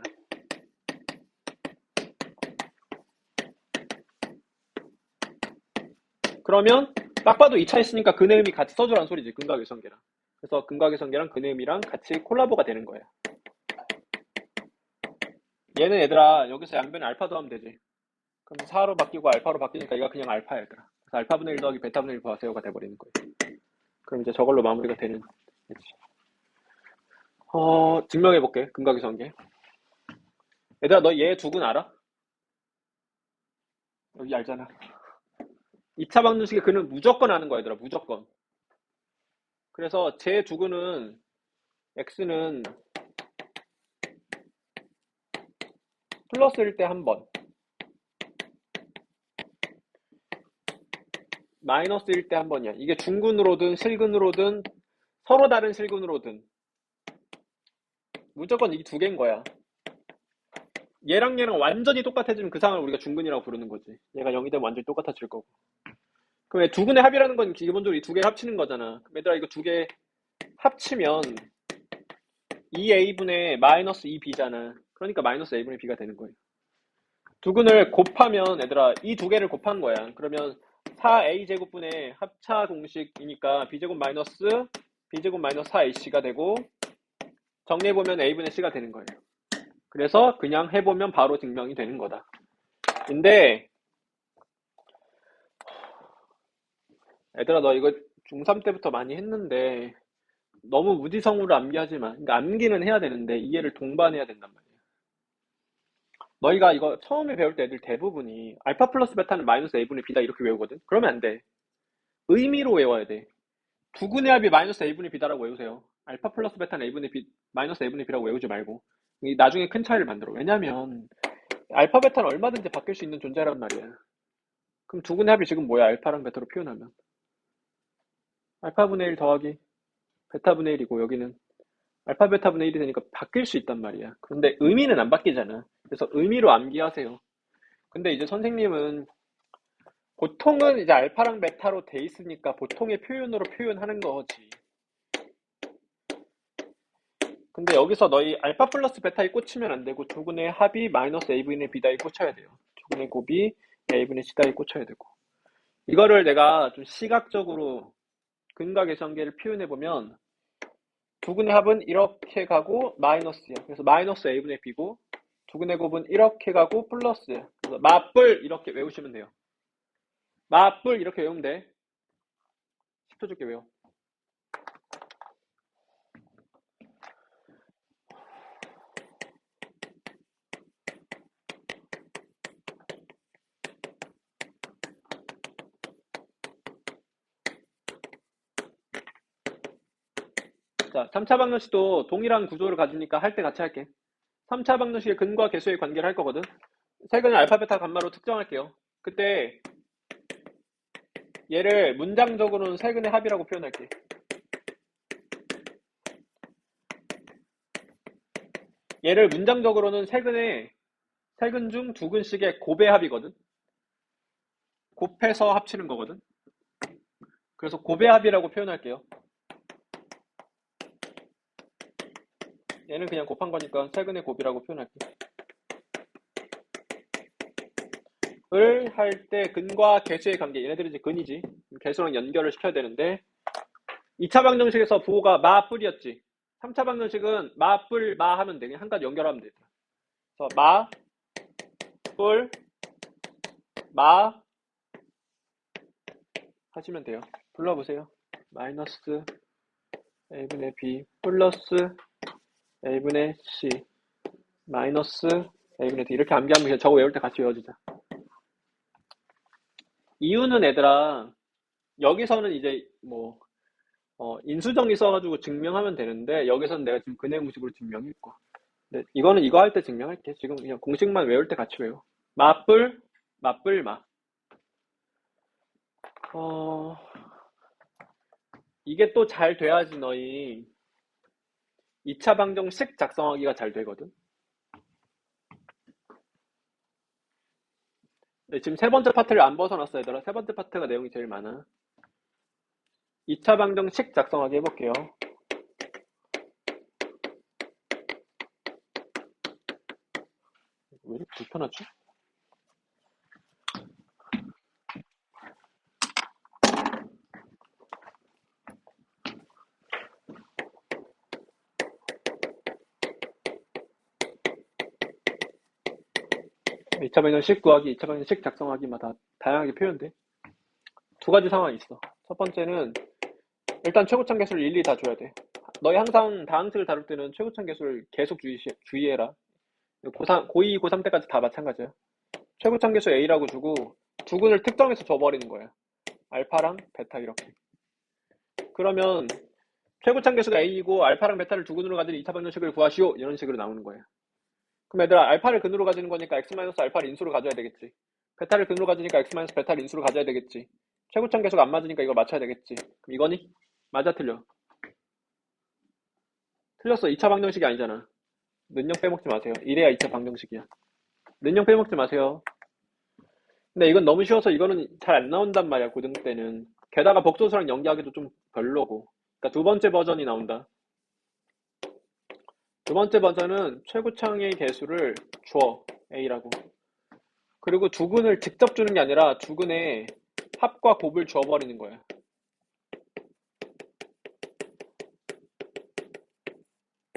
그러면 딱 봐도 2차 있으니까 근의 의미 같이 써주라는 소리지. 근과 계성계랑. 그래서 근과 계성계랑 근의 의미랑 같이 콜라보가 되는 거야. 얘는 얘들아 여기서 양변에 알파 더하면 되지. 그럼 4로 바뀌고 알파로 바뀌니까 얘가 그냥 알파야 얘들아. 그래서 알파분의 1 더하기 베타분의 1 더하세요가 돼버리는 거예요. 그럼 이제 저걸로 마무리가 되는 거지. 증명해볼게. 근과 계성계. 얘들아 너 얘 두근 알아? 여기 알잖아. 2차 방정식의 근은 무조건 아는 거야 얘들아. 무조건. 그래서 제 두근은 x는 플러스일 때 한 번, 마이너스일 때 한 번이야. 이게 중근으로든 실근으로든 서로 다른 실근으로든 무조건 이 두 개인 거야. 얘랑 얘랑 완전히 똑같아지면 그 상황을 우리가 중근이라고 부르는 거지. 얘가 0이 되면 완전히 똑같아질 거고. 그럼 두 근의 합이라는 건 기본적으로 이 두 개를 합치는 거잖아. 그럼 얘들아 이거 두 개 합치면 2a분의 마이너스 2b잖아. 그러니까 마이너스 a분의 b가 되는 거예요. 두 근을 곱하면 얘들아 이 두 개를 곱한 거야. 그러면 4a제곱분의 합차 공식이니까 b제곱 마이너스 b제곱 마이너스 4ac가 되고 정리해보면 a분의 c가 되는 거예요. 그래서 그냥 해보면 바로 증명이 되는 거다. 근데 얘들아 너 이거 중3 때부터 많이 했는데 너무 무지성으로 암기하지 마. 그러니까 암기는 해야 되는데 이해를 동반해야 된단 말이야. 너희가 이거 처음에 배울 때 애들 대부분이 알파 플러스 베타는 마이너스 a분의 b다 이렇게 외우거든? 그러면 안 돼. 의미로 외워야 돼. 두 근의 합이 마이너스 a분의 b다라고 외우세요. 알파 플러스 베타는 a분의 b, 마이너스 a분의 b라고 외우지 말고 나중에 큰 차이를 만들어. 왜냐면 알파 베타는 얼마든지 바뀔 수 있는 존재란 말이야. 그럼 두 근의 합이 지금 뭐야? 알파랑 베타로 표현하면 알파분의 1 더하기 베타분의 1이고 여기는 알파 베타분의 1이 되니까 바뀔 수 있단 말이야. 그런데 의미는 안 바뀌잖아. 그래서 의미로 암기하세요. 근데 이제 선생님은 보통은 이제 알파랑 베타로 돼 있으니까 보통의 표현으로 표현하는 거지. 근데 여기서 너희 알파 플러스 베타에 꽂히면 안 되고 두 근의 합이 마이너스 a분의 b다에 꽂혀야 돼요. 두 근의 곱이 a분의 c다에 꽂혀야 되고 이거를 내가 좀 시각적으로 근과 계성계를 표현해보면 두 근의 합은 이렇게 가고 마이너스야. 그래서 마이너스 a분의 b고 두 근의 곱은 이렇게 가고 플러스야. 그래서 맞불 이렇게 외우시면 돼요. 맞불 이렇게 외우면 돼. 시켜줄게. 왜요? 자, 3차 방정식도 동일한 구조를 가지니까 할 때 같이 할게. 3차 방정식의 근과 개수의 관계를 할 거거든. 색은 알파, 베타, 감마로 특정할게요. 그때 얘를 문장적으로는 세근의 합이라고 표현할게. 얘를 문장적으로는 세근 중 두 근씩의 곱의 합이거든. 곱해서 합치는 거거든. 그래서 곱의 합이라고 표현할게요. 얘는 그냥 곱한 거니까 세근의 곱이라고 표현할게. 을 할 때 근과 개수의 관계, 얘네들이 이제 근이지. 개수랑 연결을 시켜야 되는데 2차 방정식에서 부호가 마, 뿔이었지. 3차 방정식은 마, 뿔, 마 하면 돼. 그냥 한 가지 연결하면 돼. 그래서 마, 뿔, 마 하시면 돼요. 불러보세요. 마이너스 a분의 b 플러스 a분의 c 마이너스 a분의 d 이렇게 암기하면 그냥 저거 외울 때 같이 외워주자. 이유는 얘들아 여기서는 이제 뭐 인수정리 써가지고 증명하면 되는데 여기서는 내가 지금 근해공식으로 증명했고 근데 이거는 이거 할 때 증명할게. 지금 그냥 공식만 외울 때 같이 외워. 맞불 맞불 마 이게 또 잘 돼야지 너희 2차 방정식 작성하기가 잘 되거든. 근데 지금 세 번째 파트를 안 벗어났어 얘들아. 세 번째 파트가 내용이 제일 많아. 2차 방정식 작성하기 해볼게요. 왜 이렇게 불편하지? 이 2차 방정식 구하기, 2차 방정식 작성하기마다 다양하게 표현돼. 두 가지 상황이 있어. 첫 번째는 일단 최고참 개수를 일일이 다 줘야 돼. 너희 항상 다항식을 다룰 때는 최고참 개수를 계속 주의해라. 고2, 고3 때까지 다 마찬가지야. 최고참 개수 A라고 주고 두근을 특정해서 줘버리는 거야. 알파랑 베타 이렇게. 그러면 최고참 개수가 A이고 알파랑 베타를 두근으로 가진 2차 방정식을 구하시오. 이런 식으로 나오는 거야. 그럼 얘들아 알파를 근으로 가지는 거니까 x-알파를 인수로 가져야 되겠지. 베타를 근으로 가지니까 x-베타를 인수로 가져야 되겠지. 최고점 계수가 안 맞으니까 이걸 맞춰야 되겠지. 그럼 이거니? 맞아 틀려? 틀렸어. 2차 방정식이 아니잖아. 능력 빼먹지 마세요. 이래야 2차 방정식이야. 능력 빼먹지 마세요. 근데 이건 너무 쉬워서 이거는 잘 안 나온단 말이야. 고등 때는. 게다가 복소수랑 연기하기도 좀 별로고. 그러니까 두 번째 버전이 나온다. 두 번째 버전은 최고창의 개수를 줘. A라고. 그리고 두근을 직접 주는 게 아니라 두근에 합과 곱을 줘버리는 거야.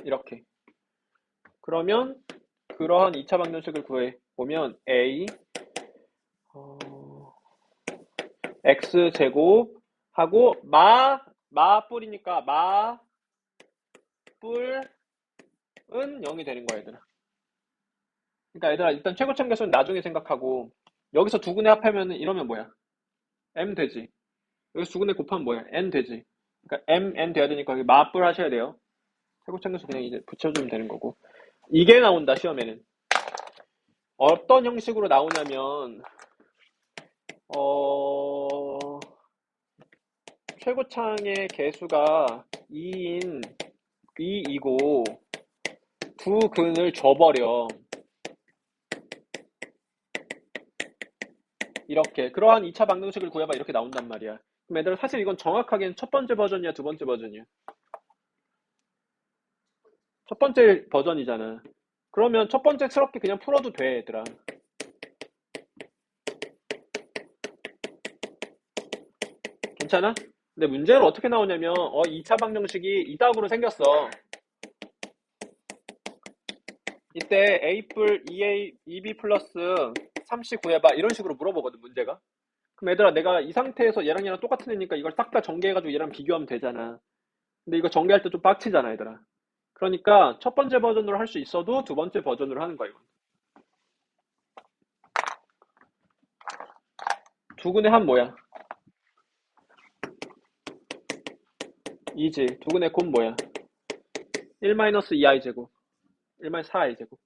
이렇게. 그러면 그러한 2차 방정식을 구해 보면 A x제곱 하고 마 뿔이니까 마 뿔은 0이 되는 거야 얘들아. 그러니까 얘들아 일단 최고점 개수는 나중에 생각하고 여기서 두근에 합하면 이러면 뭐야? m 되지. 여기서 두근에 곱하면 뭐야? n 되지. 그러니까 n 돼야 되니까 여기 마뿔 하셔야 돼요. 최고점 개수 그냥 이제 붙여주면 되는 거고. 이게 나온다 시험에는. 어떤 형식으로 나오냐면 최고창의 개수가 2이고 두 근을 줘버려. 이렇게 그러한 2차 방정식을 구해봐 이렇게 나온단 말이야. 그럼 얘들아 사실 이건 정확하게는 첫 번째 버전이야 두 번째 버전이야? 첫 번째 버전이잖아. 그러면 첫 번째스럽게 그냥 풀어도 돼 얘들아. 괜찮아? 근데 문제는 어떻게 나오냐면 2차 방정식이 이따구로 생겼어. 이때 A 뿔 2A 2B 플러스 3C 구해봐 이런 식으로 물어보거든 문제가. 그럼 얘들아 내가 이 상태에서 얘랑 똑같은 애니까 이걸 싹 다 전개해가지고 얘랑 비교하면 되잖아. 근데 이거 전개할 때 좀 빡치잖아 얘들아. 그러니까 첫 번째 버전으로 할 수 있어도 두 번째 버전으로 하는 거야 이건. 두근의 합 뭐야? 2지. 두근의 곱 뭐야? 1-2i 제곱. 1-4i 제곱.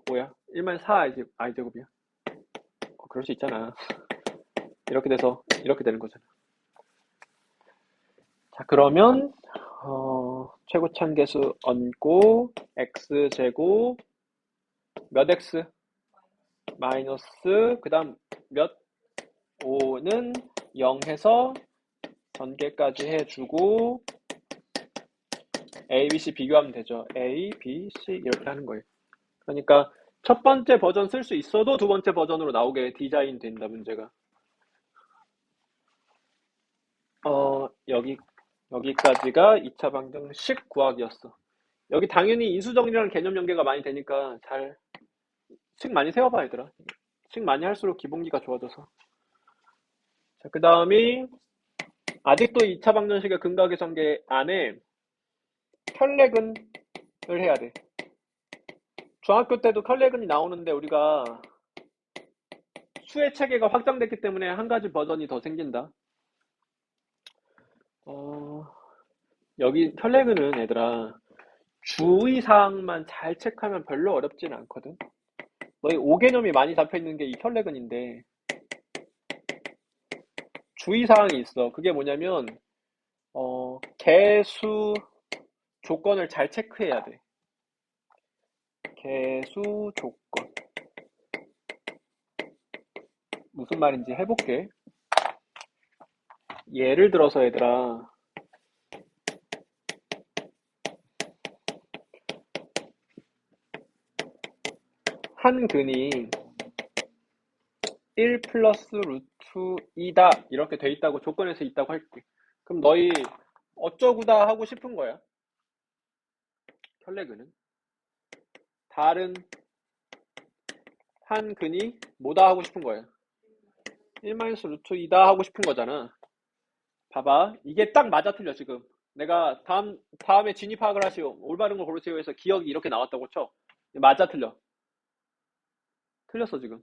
뭐야? 1-4i 제곱, i 제곱이야. 그럴 수 있잖아. 이렇게 돼서 이렇게 되는 거잖아. 자, 그러면 최고참계수 얹고 x 제곱 몇 x 마이너스 그다음 몇 5는 0 해서 전개까지 해주고 A, B, C 비교하면 되죠. A, B, C 이렇게 하는 거예요. 그러니까 첫 번째 버전 쓸 수 있어도 두 번째 버전으로 나오게 디자인 된다 문제가. 여기까지가 2차 방정식 구하기였어. 여기 당연히 인수정리랑 개념 연계가 많이 되니까 잘 식 많이 세워봐 얘들아. 식 많이 할수록 기본기가 좋아져서. 자, 그 다음이 아직도 2차 방정식의 근각계선계 안에 혈례근을 해야 돼. 중학교 때도 혈례근이 나오는데 우리가 수의 체계가 확장됐기 때문에 한 가지 버전이 더 생긴다. 여기 혈례근은 얘들아 주의사항만 잘 체크하면 별로 어렵진 않거든. 너희 5개념이 많이 잡혀있는 게 이 혈례근인데 주의사항이 있어. 그게 뭐냐면 개수 조건을 잘 체크해야 돼. 개수 조건 무슨 말인지 해볼게. 예를 들어서 얘들아 한 근이 1 플러스 루트 2다 이렇게 돼 있다고 조건에서 있다고 할게. 그럼 너희 어쩌구다 하고 싶은 거야. 혈례근은 다른 한 근이 뭐다 하고 싶은 거야. 1 마이너스 루트 2다 하고 싶은 거잖아. 봐봐 이게 딱 맞아 틀려 지금. 내가 다음에 진입 파악을 하시오. 올바른 걸 고르세요 해서 기억이 이렇게 나왔다고 쳐. 맞아 틀려. 틀렸어 지금.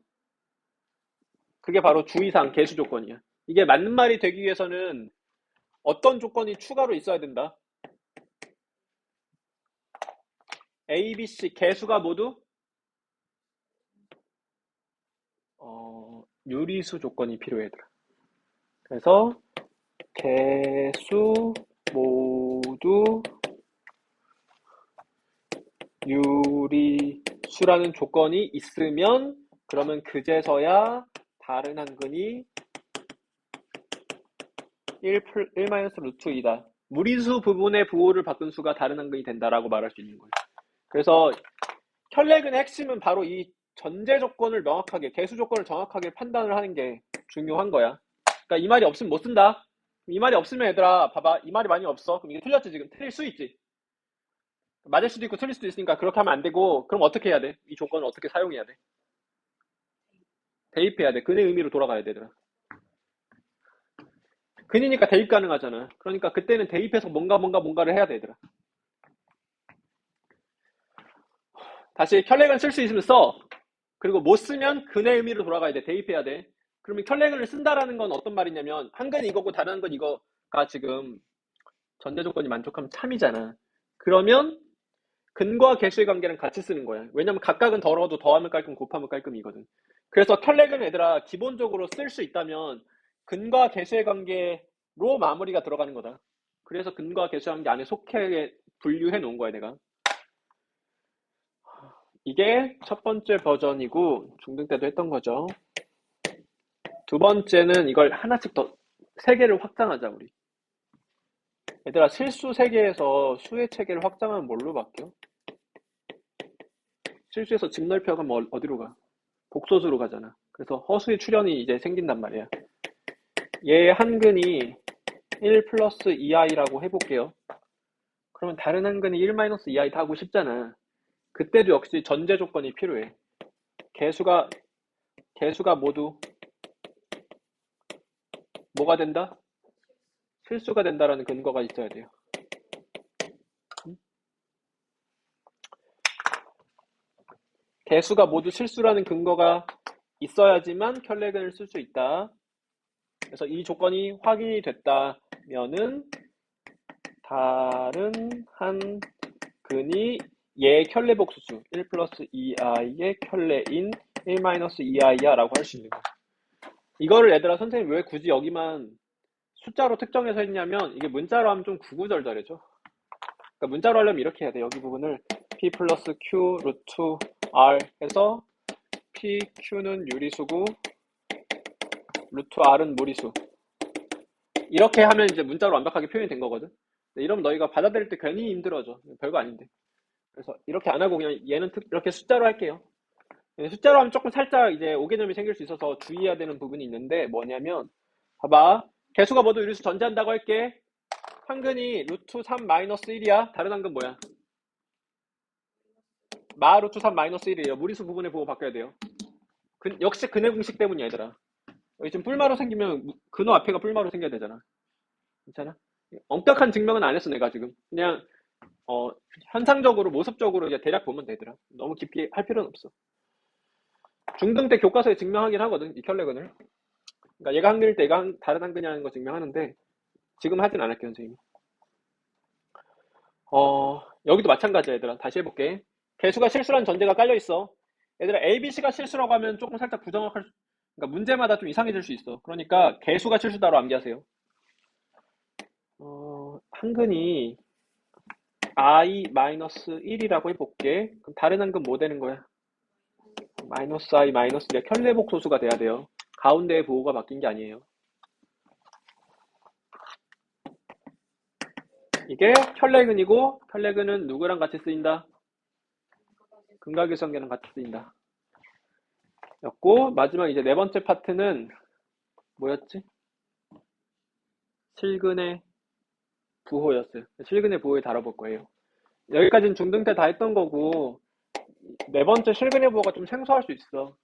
그게 바로 주의사항 개수 조건이야. 이게 맞는 말이 되기 위해서는 어떤 조건이 추가로 있어야 된다. A, B, C 개수가 모두 유리수 조건이 필요해 얘들아. 그래서 개수 모두 유리수라는 조건이 있으면 그러면 그제서야 다른 한 근이 1 마이너스 루트 2다. 무리수 부분의 부호를 바꾼 수가 다른 한 근이 된다라고 말할 수 있는 거예요. 그래서 혈례근의 핵심은 바로 이 전제 조건을 명확하게 개수 조건을 정확하게 판단을 하는 게 중요한 거야. 그러니까 이 말이 없으면 못 쓴다. 이 말이 없으면 얘들아 봐봐 이 말이 많이 없어. 그럼 이게 틀렸지 지금. 틀릴 수 있지. 맞을 수도 있고 틀릴 수도 있으니까 그렇게 하면 안 되고 그럼 어떻게 해야 돼? 이 조건을 어떻게 사용해야 돼? 대입해야 돼. 근의 의미로 돌아가야 돼 얘들아. 근이니까 대입 가능하잖아. 그러니까 그때는 대입해서 뭔가를 해야 돼 얘들아. 다시 혈례근 쓸 수 있으면 써. 그리고 못 쓰면 근의 의미로 돌아가야 돼. 대입해야 돼. 그러면 혈례근을 쓴다라는 건 어떤 말이냐면 한 근이 이거고 다른 한 근 이거가 지금 전제 조건이 만족하면 참이잖아. 그러면 근과 개수의 관계는 같이 쓰는 거야. 왜냐면 각각은 더러워도 더하면 깔끔 곱하면 깔끔이거든. 그래서 혈례근 얘들아 기본적으로 쓸 수 있다면 근과 개수의 관계로 마무리가 들어가는 거다. 그래서 근과 개수의 관계 안에 속해 분류해 놓은 거야 내가. 이게 첫 번째 버전이고 중등 때도 했던 거죠. 두 번째는 이걸 하나씩 더 세 개를 확장하자 우리. 얘들아 실수 세 개에서 수의 체계를 확장하면 뭘로 바뀌어? 실수에서 집 넓혀가면 어디로 가? 복소수로 가잖아. 그래서 허수의 출현이 이제 생긴단 말이야. 얘 한근이 1 플러스 2i라고 해볼게요. 그러면 다른 한근이 1 마이너스 2i 하고 싶잖아. 그때도 역시 전제 조건이 필요해. 개수가 모두 뭐가 된다? 실수가 된다라는 근거가 있어야 돼요. 개수가 모두 실수라는 근거가 있어야지만 켤레근을 쓸 수 있다. 그래서 이 조건이 확인이 됐다면은 다른 한 근이 얘의 켤레 복수수 1 플러스 2i의 켤레인 1 마이너스 2i야 라고 할 수 있는 거야. 이거를 얘들아 선생님 왜 굳이 여기만 숫자로 특정해서 했냐면 이게 문자로 하면 좀 구구절절해져. 그러니까 문자로 하려면 이렇게 해야 돼. 여기 부분을 p 플러스 q 루트 r 해서 pq는 유리수고 루트 r은 무리수. 이렇게 하면 이제 문자로 완벽하게 표현이 된 거거든. 이러면 너희가 받아들일 때 괜히 힘들어져. 별거 아닌데. 그래서 이렇게 안 하고 그냥 얘는 이렇게 숫자로 할게요. 숫자로 하면 조금 살짝 이제 오개념이 생길 수 있어서 주의해야 되는 부분이 있는데 뭐냐면 봐봐. 개수가 모두 유리수 전제한다고 할게. 한근이 루트 3 마이너스 1이야. 다른 한근 뭐야? 마 루트 3 마이너스 1이에요. 무리수 부분의 보호 바뀌어야 돼요. 역시 근해 공식 때문이야 얘들아. 여기 지금 뿔마로 생기면 근호 앞에가 뿔마로 생겨야 되잖아. 괜찮아? 엄격한 증명은 안 했어 내가 지금. 그냥 현상적으로 모습적으로 이제 대략 보면 되더라. 너무 깊게 할 필요는 없어. 중등 때 교과서에 증명하긴 하거든 이 켤레근을. 그러니까 얘가 한근일 때 얘가 다른 한근이 하는 거 증명하는데 지금 하진 않을게 선생님이. 여기도 마찬가지야 얘들아. 다시 해볼게. 개수가 실수란 전제가 깔려있어. 얘들아 ABC가 실수라고 하면 조금 살짝 부정확할 수, 그러니까 문제마다 좀 이상해질 수 있어. 그러니까 개수가 실수다로 암기하세요. 한근이 i-1이라고 해볼게. 그럼 다른 한근 뭐 되는 거야? 마이너스 i 마이너스 내 켤레복 소수가 돼야 돼요. 가운데의 보호가 바뀐 게 아니에요. 이게 켤레근이고 켤레근은 누구랑 같이 쓰인다? 근각유성계랑 같이 쓰인다. 였고 마지막 이제 네 번째 파트는 뭐였지? 실근의 부호였어요. 실근의 부호에 다뤄볼 거예요. 여기까지는 중등 때 다 했던 거고 네 번째 실근의 부호가 좀 생소할 수 있어.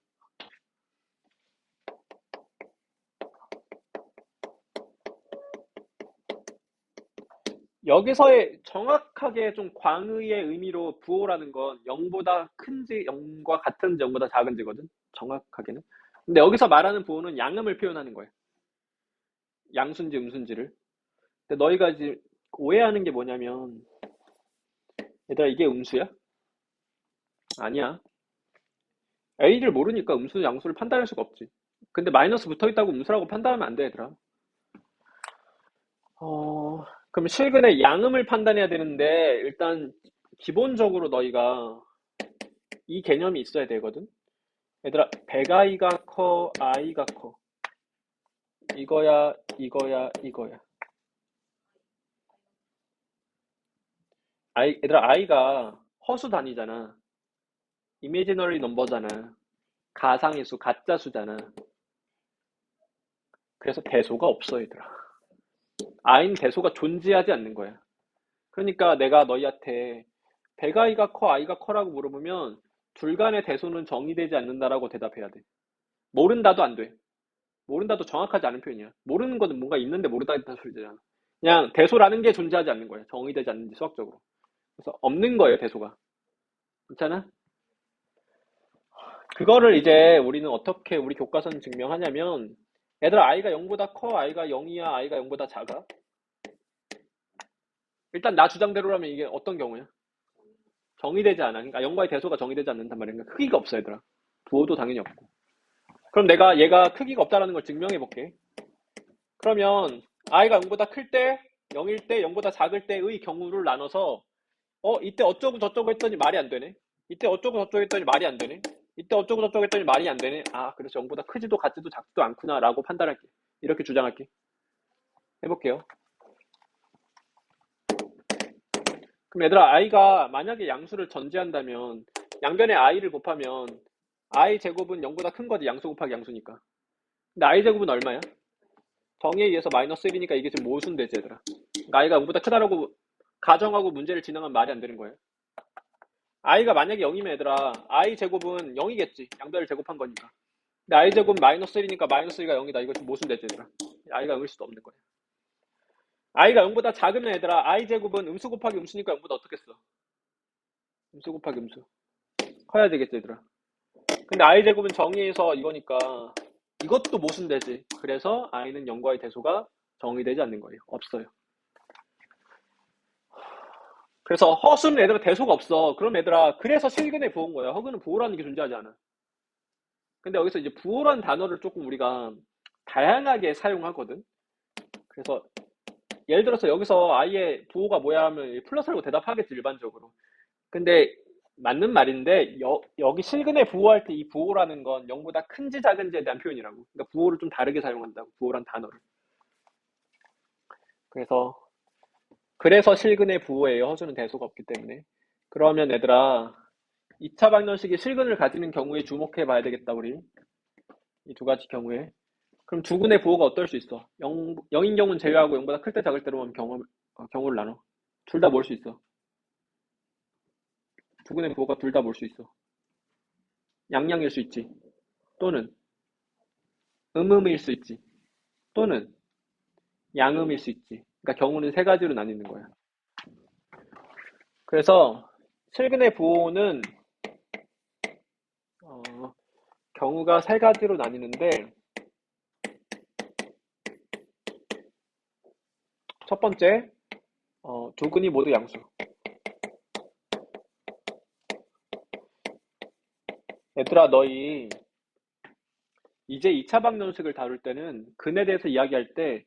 여기서의 정확하게 좀 광의의 의미로 부호라는 건 0보다 큰지 0과 같은지 0보다 작은지거든. 정확하게는. 근데 여기서 말하는 부호는 양음을 표현하는 거야. 양수인지 음수인지를. 근데 너희가 지금 오해하는 게 뭐냐면 얘들아 이게 음수야? 아니야. A를 모르니까 음수 양수를 판단할 수가 없지. 근데 마이너스 붙어있다고 음수라고 판단하면 안 돼 얘들아. 그럼 실근의 양음을 판단해야 되는데 일단 기본적으로 너희가 이 개념이 있어야 되거든. 얘들아 100i가 커 i가 커 이거야 이거야 이거야. 얘들아 i가 허수 단위잖아. 이미지너리 넘버잖아. 가상의 수 가짜 수잖아. 그래서 대소가 없어 얘들아. i는 대소가 존재하지 않는 거야. 그러니까 내가 너희한테 100i가 커 i가 커라고 물어보면 둘 간의 대소는 정의되지 않는다라고 대답해야 돼. 모른다도 안 돼. 모른다도 정확하지 않은 표현이야. 모르는 거는 뭔가 있는데 모르다 있다는 소리잖아. 그냥 대소라는 게 존재하지 않는 거야. 정의되지 않는지 수학적으로. 그래서 없는 거예요, 대소가. 괜찮아? 그거를 이제 우리는 어떻게 우리 교과서는 증명하냐면 얘들아 i가 0보다 커, i가 0이야, i가 0보다 작아? 일단 나 주장대로라면 이게 어떤 경우야? 정의되지 않아. 그러니까 0과의 대소가 정의되지 않는단 말이야. 그러니까 크기가 없어 얘들아. 부호도 당연히 없고. 그럼 내가 얘가 크기가 없다라는 걸 증명해 볼게. 그러면 i가 0보다 클 때, 0일 때, 0보다 작을 때의 경우를 나눠서 이때 어쩌고 저쩌고 했더니 말이 안 되네. 이때 어쩌고 저쩌고 했더니 말이 안 되네. 이때 어쩌고 저쩌고 했더니 말이 안 되네. 아, 그래서 0보다 크지도 같지도 작지도 않구나 라고 판단할게. 이렇게 주장할게. 해볼게요. 그럼 얘들아 i가 만약에 양수를 전제한다면 양변에 i를 곱하면 i 제곱은 0보다 큰 거지. 양수 곱하기 양수니까. 근데 i 제곱은 얼마야? 정의에 의해서 마이너스 1이니까 이게 지금 모순 되지 얘들아. 그러니까 i가 0보다 크다라고 가정하고 문제를 진행하면 말이 안 되는 거예요. i가 만약에 0이면 얘들아 i 제곱은 0이겠지. 양변을 제곱한 거니까. 근데 i 제곱 마이너스 1이니까 마이너스 1가 0이다. 이거 지금 모순 되지 얘들아. i가 0일 수도 없는 거야. i가 0보다 작으면 얘들아 i 제곱은 음수 곱하기 음수니까 0보다 어떻겠어? 음수 곱하기 음수. 커야 되겠지 얘들아. 근데 i 제곱은 정의에서 이거니까 이것도 모순되지. 그래서 i는 0과의 대소가 정의되지 않는 거예요. 없어요. 그래서 허수는 얘들아 대소가 없어. 그럼 얘들아 그래서 실근에 부호인 거야. 허근은 부호라는 게 존재하지 않아. 근데 여기서 이제 부호라는 단어를 조금 우리가 다양하게 사용하거든. 그래서 예를 들어서 여기서 i의 부호가 뭐야 하면 플러스라고 대답하겠지 일반적으로. 근데 맞는 말인데 여기 실근에 부호할 때 이 부호라는 건 0보다 큰지 작은지에 대한 표현이라고. 그러니까 부호를 좀 다르게 사용한다고. 부호란 단어를. 그래서 실근의 부호예요. 허수는 대소가 없기 때문에. 그러면 얘들아 2차 방정식이 실근을 가지는 경우에 주목해 봐야 되겠다 우리. 이 두 가지 경우에. 그럼 두근의 부호가 어떨 수 있어? 0인 경우는 제외하고 0보다 클 때 작을 때로 하면 경우를 나눠. 둘 다 뭘 수 있어? 두근의 부호가 둘 다 뭘 수 있어? 양양일 수 있지. 또는 음음일 수 있지. 또는 양음일 수 있지. 그러니까 경우는 세 가지로 나뉘는 거야. 그래서 실근의 부호는 경우가 세 가지로 나뉘는데 첫 번째 두근이 모두 양수. 얘들아 너희 이제 2차 방정식을 다룰 때는 근에 대해서 이야기할 때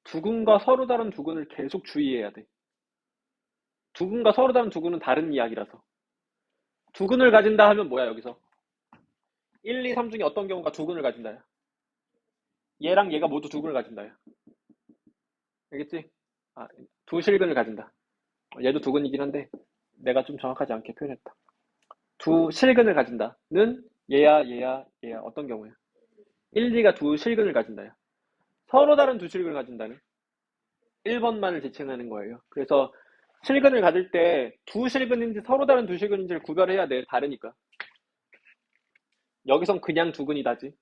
두근과 서로 다른 두근을 계속 주의해야 돼. 두근과 서로 다른 두근은 다른 이야기라서. 두근을 가진다 하면 뭐야 여기서? 1, 2, 3 중에 어떤 경우가 두근을 가진다야? 얘랑 얘가 모두 두근을 가진다야. 알겠지? 두 실근을 가진다. 얘도 두근이긴 한데 내가 좀 정확하지 않게 표현했다. 두 실근을 가진다는 얘야 어떤 경우야? 1, 2가 두 실근을 가진다야. 서로 다른 두 실근을 가진다는 1번만을 지칭하는 거예요. 그래서 실근을 가질 때 두 실근인지 서로 다른 두 실근인지를 구별해야 돼. 다르니까. 여기선 그냥 두근이다지.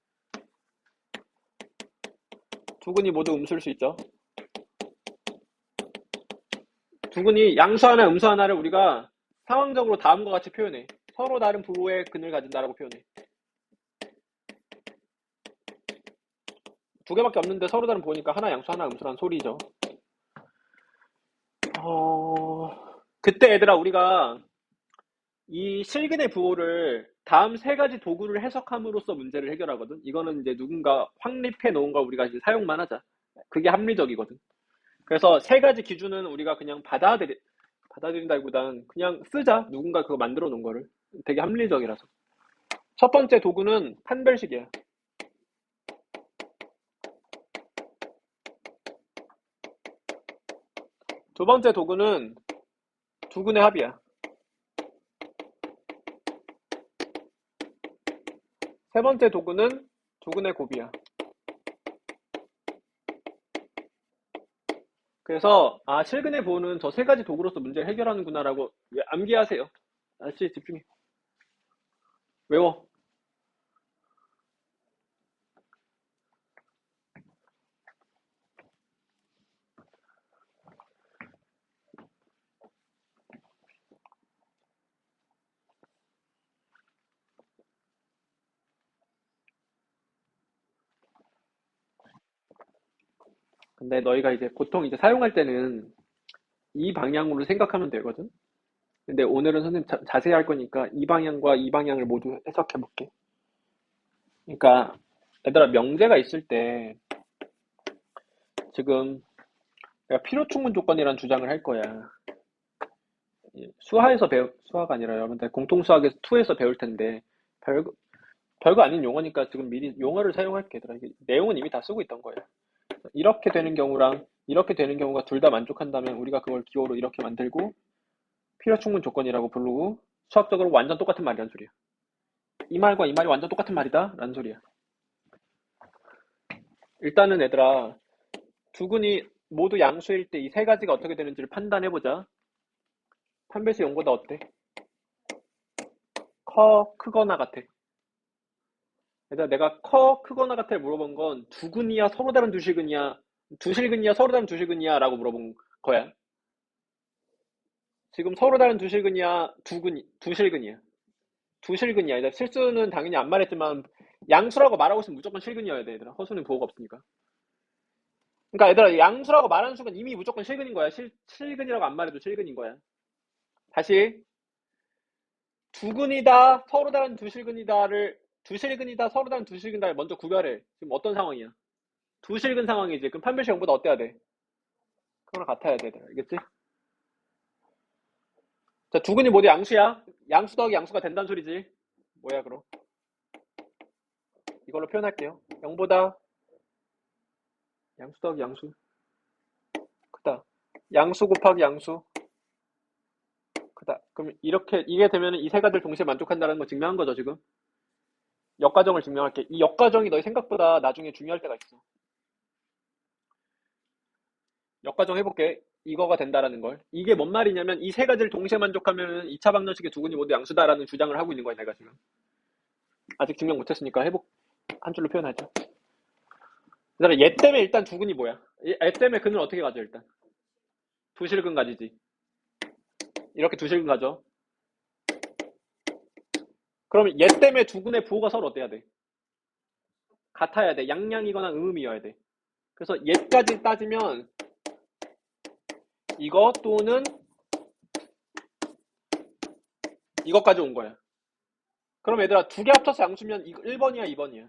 두근이 모두 음수일 수 있죠. 두근이 양수 하나, 음수 하나를 우리가 상황적으로 다음과 같이 표현해. 서로 다른 부호의 근을 가진다라고 표현해. 두 개밖에 없는데 서로 다른 부호니까 하나 양수, 하나 음수란 소리죠. 그때 얘들아 우리가 이 실근의 부호를 다음 세 가지 도구를 해석함으로써 문제를 해결하거든. 이거는 이제 누군가 확립해 놓은 걸 우리가 이제 사용만 하자. 그게 합리적이거든. 그래서 세 가지 기준은 우리가 그냥 받아들인다기보다는 그냥 쓰자. 누군가 그거 만들어 놓은 거를. 되게 합리적이라서. 첫 번째 도구는 판별식이야. 두 번째 도구는 두근의 합이야. 세 번째 도구는 두근의 곱이야. 그래서 실근의 부호는 저 세 가지 도구로서 문제를 해결하는구나라고 암기하세요. 다시 집중해. 외워. 근데 너희가 이제 보통 이제 사용할 때는 이 방향으로 생각하면 되거든. 근데 오늘은 선생님 자세히 할 거니까 이 방향과 이 방향을 모두 해석해 볼게. 그러니까 얘들아 명제가 있을 때 지금 내가 필요 충분 조건이라는 주장을 할 거야. 수화가 아니라 여러분들 공통수학에서 2에서 배울 텐데 별거 아닌 용어니까 지금 미리 용어를 사용할게. 얘들아. 내용은 이미 다 쓰고 있던 거예요. 이렇게 되는 경우랑 이렇게 되는 경우가 둘 다 만족한다면 우리가 그걸 기호로 이렇게 만들고 필요 충분 조건이라고 부르고 수학적으로 완전 똑같은 말이란 소리야. 이 말과 이 말이 완전 똑같은 말이다 라는 소리야. 일단은 얘들아 두근이 모두 양수일 때 이 세 가지가 어떻게 되는지를 판단해보자. 판별식 0보다 어때? 크거나 같아. 얘들아, 내가 크거나 같아를 물어본 건 두근이야, 서로 다른 두실근이야, 두실근이야, 서로 다른 두실근이야 라고 물어본 거야. 지금 서로 다른 두실근이야, 두실근이야. 두실근이야. 얘들아, 실수는 당연히 안 말했지만 양수라고 말하고 있으면 무조건 실근이어야 돼, 얘들아. 허수는 보호가 없으니까. 그러니까 얘들아, 양수라고 말하는 순간 이미 무조건 실근인 거야. 실근이라고 안 말해도 실근인 거야. 다시. 두근이다, 서로 다른 두실근이다, 서로 다른 두실근이다를 먼저 구별해. 지금 어떤 상황이야? 두실근 상황이지. 그럼 판별식 0보다 어때야 돼? 그거랑 같아야 돼. 알겠지? 자, 두근이 모두 양수야. 양수 더하기 양수가 된다는 소리지. 뭐야, 그럼? 이걸로 표현할게요. 0보다 양수 더하기 양수 크다. 양수 곱하기 양수 크다. 그럼 이게 되면 이 세 가지를 동시에 만족한다는 거 증명한 거죠, 지금? 역과정을 증명할게. 이 역과정이 너희 생각보다 나중에 중요할 때가 있어. 역과정 해볼게. 이거가 된다라는 걸. 이게 뭔 말이냐면 이 세 가지를 동시에 만족하면 2차 방정식의 두근이 모두 양수다라는 주장을 하고 있는 거야, 내가 지금. 아직 증명 못했으니까 한 줄로 표현하죠. 그다음에 얘 때문에 일단 두근이 뭐야? 얘 때문에 근을 어떻게 가져, 일단? 두실근 가지지. 이렇게 두실근 가져. 그러면 얘 때문에 두근의 부호가 서로 어때야 돼? 같아야 돼. 양양이거나 음음이어야 돼. 그래서 얘까지 따지면 이거 또는 이것까지 온 거야. 그럼 얘들아, 두 개 합쳐서 양수면 이거 1번이야, 2번이야?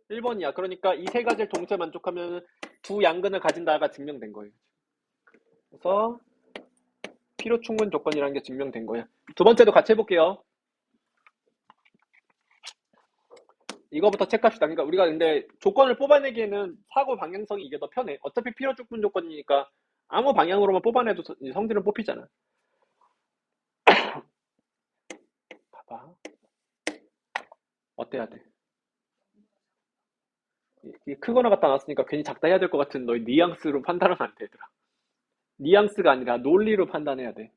1번이야. 그러니까 이 세 가지를 동시에 만족하면 두 양근을 가진다가 증명된 거예요. 그래서 필요 충분 조건이라는 게 증명된 거야. 두 번째도 같이 해볼게요. 이거부터 체크합시다. 그러니까 우리가 근데 조건을 뽑아내기에는 사고 방향성이 이게 더 편해. 어차피 필요 충분 조건이니까 아무 방향으로만 뽑아내도 성질은 뽑히잖아. 봐봐. 어때야 돼? 이게 크거나 갖다 놨으니까 괜히 작다 해야 될 것 같은 너희 뉘앙스로 판단하면 안 돼, 얘들아. 뉘앙스가 아니라 논리로 판단해야 돼.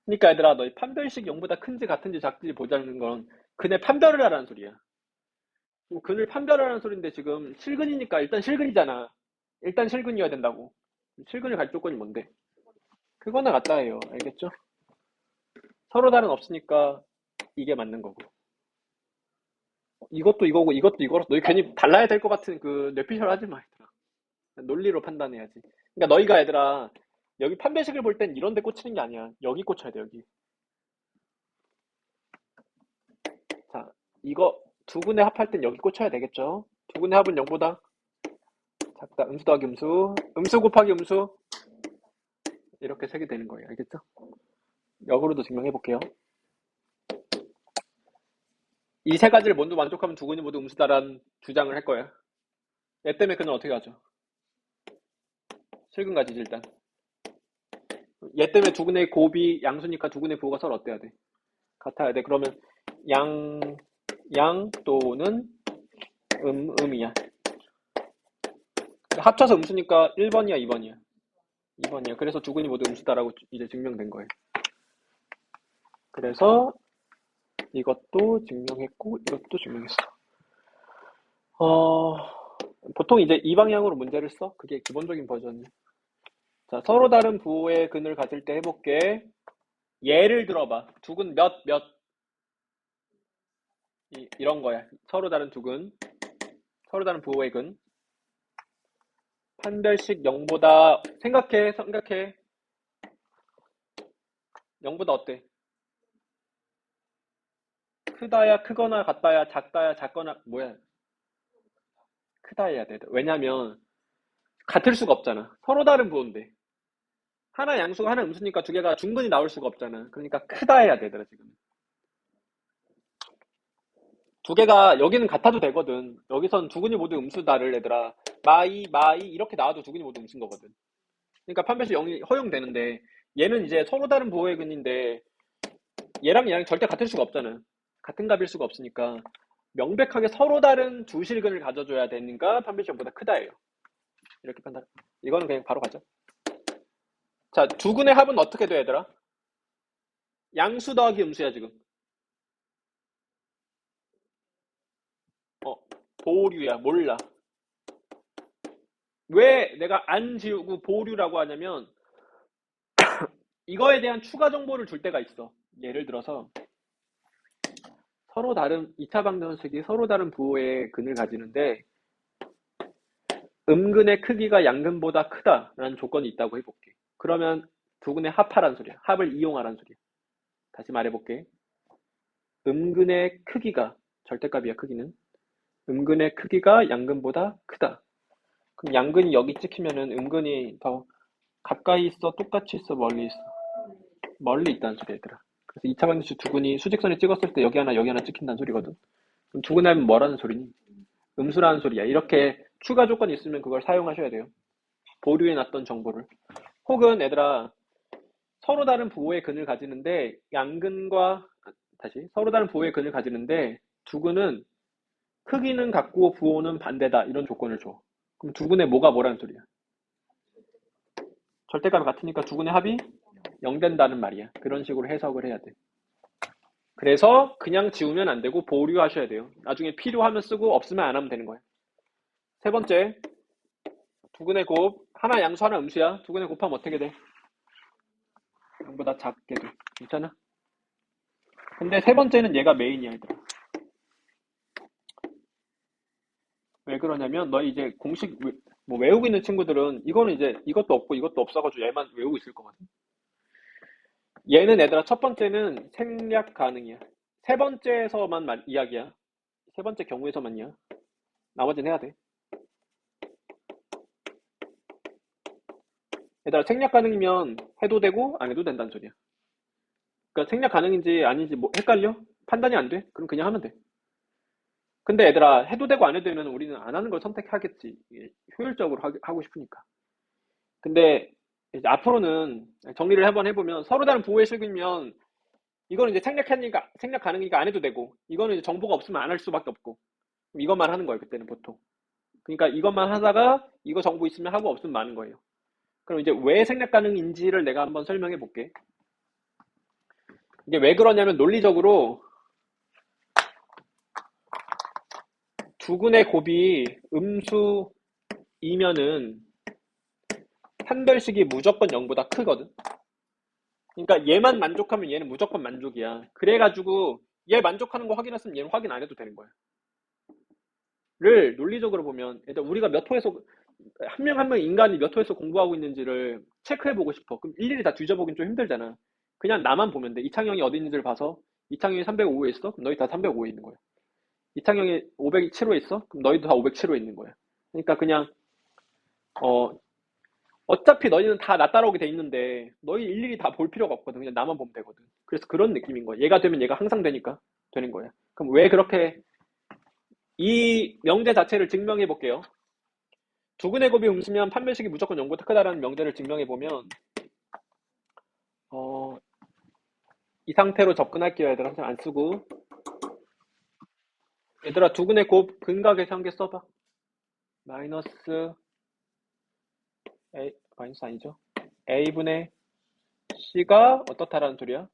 그러니까 얘들아, 너희 판별식 0보다 큰지 같은지 작든지 보자는 건 근의 판별을 하라는 소리야. 근을 판별하라는 소리인데 지금 실근이니까 일단 실근이잖아. 일단 실근이어야 된다고. 실근을 갈 조건이 뭔데? 그거나 같다 해요. 알겠죠? 서로 다른 없으니까 이게 맞는 거고. 이것도 이거고 이것도 이거로 너희 괜히 달라야 될 것 같은 그 뇌피셜 하지 마, 얘들아. 논리로 판단해야지. 그러니까 너희가 얘들아 여기 판별식을 볼 땐 이런 데 꽂히는 게 아니야. 여기 꽂혀야 돼, 여기. 자, 이거 두 분의 합할 땐 여기 꽂혀야 되겠죠? 두 분의 합은 0보다 작다. 음수 더하기 음수. 음수 곱하기 음수. 이렇게 세게 되는 거예요. 알겠죠? 역으로도 증명해 볼게요. 이 세 가지를 모두 만족하면 두 근이 모두 음수다라는 주장을 할 거야. 얘 때문에 그는 어떻게 하죠? 실근 가지지, 일단. 얘 때문에 두 근의 곱이 양수니까 두 근의 부호가 서로 어때야 돼? 같아야 돼. 그러면 양 또는 음이야. 합쳐서 음수니까 1번이야, 2번이야? 2번이야. 그래서 두 근이 모두 음수다라고 이제 증명된 거예요. 그래서 이것도 증명했고 이것도 증명했어. 보통 이제 이 방향으로 문제를 써. 그게 기본적인 버전이야. 자, 서로 다른 부호의 근을 가질 때 해볼게. 예를 들어봐. 두근 몇. 이런 거야. 서로 다른 두근. 서로 다른 부호의 근. 판별식 0보다 생각해. 0보다 어때? 크다야, 크거나 같다야, 작다야, 작거나 뭐야? 크다 해야 돼. 왜냐면 같을 수가 없잖아. 서로 다른 부호인데. 하나 양수가 하나 음수니까 두 개가 중근이 나올 수가 없잖아. 그러니까 크다 해야 되더라, 지금. 두 개가 여기는 같아도 되거든. 여기선 두 근이 모두 음수다를 얘들아. 마이 이렇게 나와도 두 근이 모두 음수인 거거든. 그러니까 판별식 0이 허용되는데 얘는 이제 서로 다른 부호의 근인데 얘랑 절대 같을 수가 없잖아. 같은 값일 수가 없으니까 명백하게 서로 다른 두 실근을 가져줘야 되니까 판별식 0보다 크다예요. 이렇게 판단. 이거는 그냥 바로 가죠. 자, 두 근의 합은 어떻게 돼, 얘들아? 양수 더하기 음수야, 지금. 보류야. 몰라. 왜 내가 안 지우고 보류라고 하냐면 이거에 대한 추가 정보를 줄 때가 있어. 예를 들어서 서로 다른 2차 방정식이 서로 다른 부호의 근을 가지는데 음근의 크기가 양근보다 크다라는 조건이 있다고 해볼게. 그러면 두 근의 합하란 소리야. 합을 이용하란 소리야. 다시 말해볼게. 음근의 크기가 절대값이야. 크기는 음근의 크기가 양근보다 크다. 그럼 양근이 여기 찍히면은 음근이 더 가까이 있어, 똑같이 있어, 멀리 있어? 멀리 있다는 소리야, 얘들아. 그래서 2차 방정식 두 근이 수직선에 찍었을 때 여기 하나 찍힌다는 소리거든. 그럼 두 근을 하면 뭐라는 소리니? 음수라는 소리야. 이렇게 추가 조건이 있으면 그걸 사용하셔야 돼요. 보류해 놨던 정보를. 혹은 얘들아, 서로 다른 부호의 근을 가지는데 서로 다른 부호의 근을 가지는데 두 근은 크기는 같고 부호는 반대다. 이런 조건을 줘. 그럼 두 근의 뭐가 뭐라는 소리야? 절대값이 같으니까 두 근의 합이 0 된다는 말이야. 그런 식으로 해석을 해야 돼. 그래서 그냥 지우면 안 되고 보류하셔야 돼요. 나중에 필요하면 쓰고 없으면 안 하면 되는 거야. 세 번째, 두 근의 곱. 하나 양수 하나 음수야. 두 근의 곱하면 어떻게 돼? 0보다 작게 돼. 괜찮아? 근데 세 번째는 얘가 메인이야, 얘들아. 왜 그러냐면 너 이제 공식 뭐 외우고 있는 친구들은 이거는 이제 이것도 없고 이것도 없어가지고 얘만 외우고 있을 거거든. 얘는 얘들아 첫 번째는 생략 가능이야. 세 번째에서만 이야기야. 세 번째 경우에서만이야. 나머지는 해야 돼. 얘들아 생략 가능이면 해도 되고 안 해도 된다는 소리야. 그러니까 생략 가능인지 아닌지 뭐 헷갈려? 판단이 안 돼? 그럼 그냥 하면 돼. 근데 얘들아 해도 되고 안 해도 되면 우리는 안 하는 걸 선택하겠지. 효율적으로 하고 싶으니까. 근데 이제 앞으로는 정리를 한번 해보면 서로 다른 부호의 식이면 이거는 이제 생략 가능이니까 안 해도 되고 이거는 이제 정보가 없으면 안 할 수밖에 없고 이것만 하는 거예요 그때는 보통. 그러니까 이것만 하다가 이거 정보 있으면 하고 없으면 마는 거예요. 그럼 이제 왜 생략 가능인지를 내가 한번 설명해 볼게. 이게 왜 그러냐면 논리적으로 두 근의 곱이 음수이면은 판별식이 무조건 0보다 크거든. 그러니까 얘만 만족하면 얘는 무조건 만족이야. 그래가지고 얘 만족하는 거 확인했으면 얘는 확인 안 해도 되는 거야. 를 논리적으로 보면 일단 우리가 몇 호에서 한 명 한 명 인간이 몇 호에서 공부하고 있는지를 체크해보고 싶어. 그럼 일일이 다 뒤져보긴 좀 힘들잖아. 그냥 나만 보면 돼. 이창영이 어디 있는지를 봐서 이창영이 305에 있어? 그럼 너희 다 305에 있는 거야. 이창영이 507호에 있어? 그럼 너희도 다 507호에 있는 거야. 그러니까 그냥 어 어차피 너희는 다 나 따라오게 돼 있는데 너희 일일이 다 볼 필요가 없거든. 그냥 나만 보면 되거든. 그래서 그런 느낌인 거야. 얘가 되면 얘가 항상 되니까 되는 거야. 그럼 왜 그렇게 이 명제 자체를 증명해 볼게요. 두근의 곱이 음수면 판별식이 무조건 0보다 크다라는 명제를 증명해 보면 이 상태로 접근할게요. 얘들아 항상 안 쓰고 얘들아 두근의 곱 근과 계산계 써봐. 마이너스 A 마이너스 아니죠? A분의 C가 어떻다라는 소리야?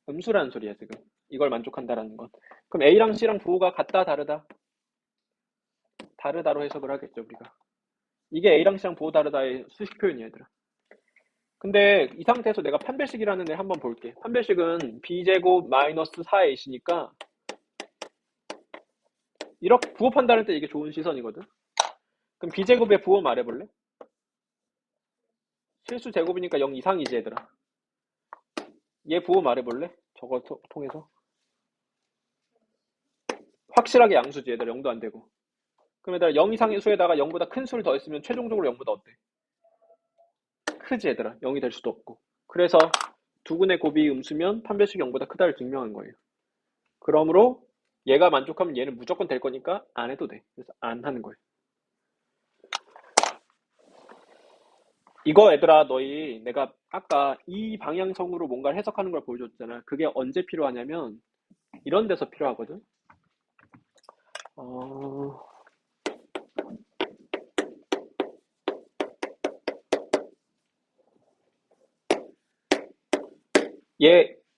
음수라는 소리야 지금. 이걸 만족한다라는 건. 그럼 A랑 C랑 부호가 같다 다르다? 다르다로 해석을 하겠죠 우리가. 이게 A랑 C랑 부호 다르다의 수식 표현이야 얘들아. 근데 이 상태에서 내가 판별식이라는 애 한번 볼게. 판별식은 B제곱 마이너스 4A시니까 이렇게 부호 판단할 때 이게 좋은 시선이거든. 그럼 B제곱의 부호 말해볼래? 실수 제곱이니까 0 이상이지 얘들아. 얘 부호 말해볼래? 저거 통해서 확실하게 양수지 얘들아. 0도 안 되고. 그럼 얘들아 0 이상의 수에다가 0보다 큰 수를 더했으면 최종적으로 0보다 어때? 크지 얘들아. 0이 될 수도 없고. 그래서 두근의 곱이 음수면 판별식 0보다 크다를 증명한 거예요. 그러므로 얘가 만족하면 얘는 무조건 될 거니까 안 해도 돼. 그래서 안 하는 거예요. 이거 얘들아 너희 내가 아까 이 방향성으로 뭔가를 해석하는 걸 보여줬잖아. 그게 언제 필요하냐면 이런 데서 필요하거든. 어...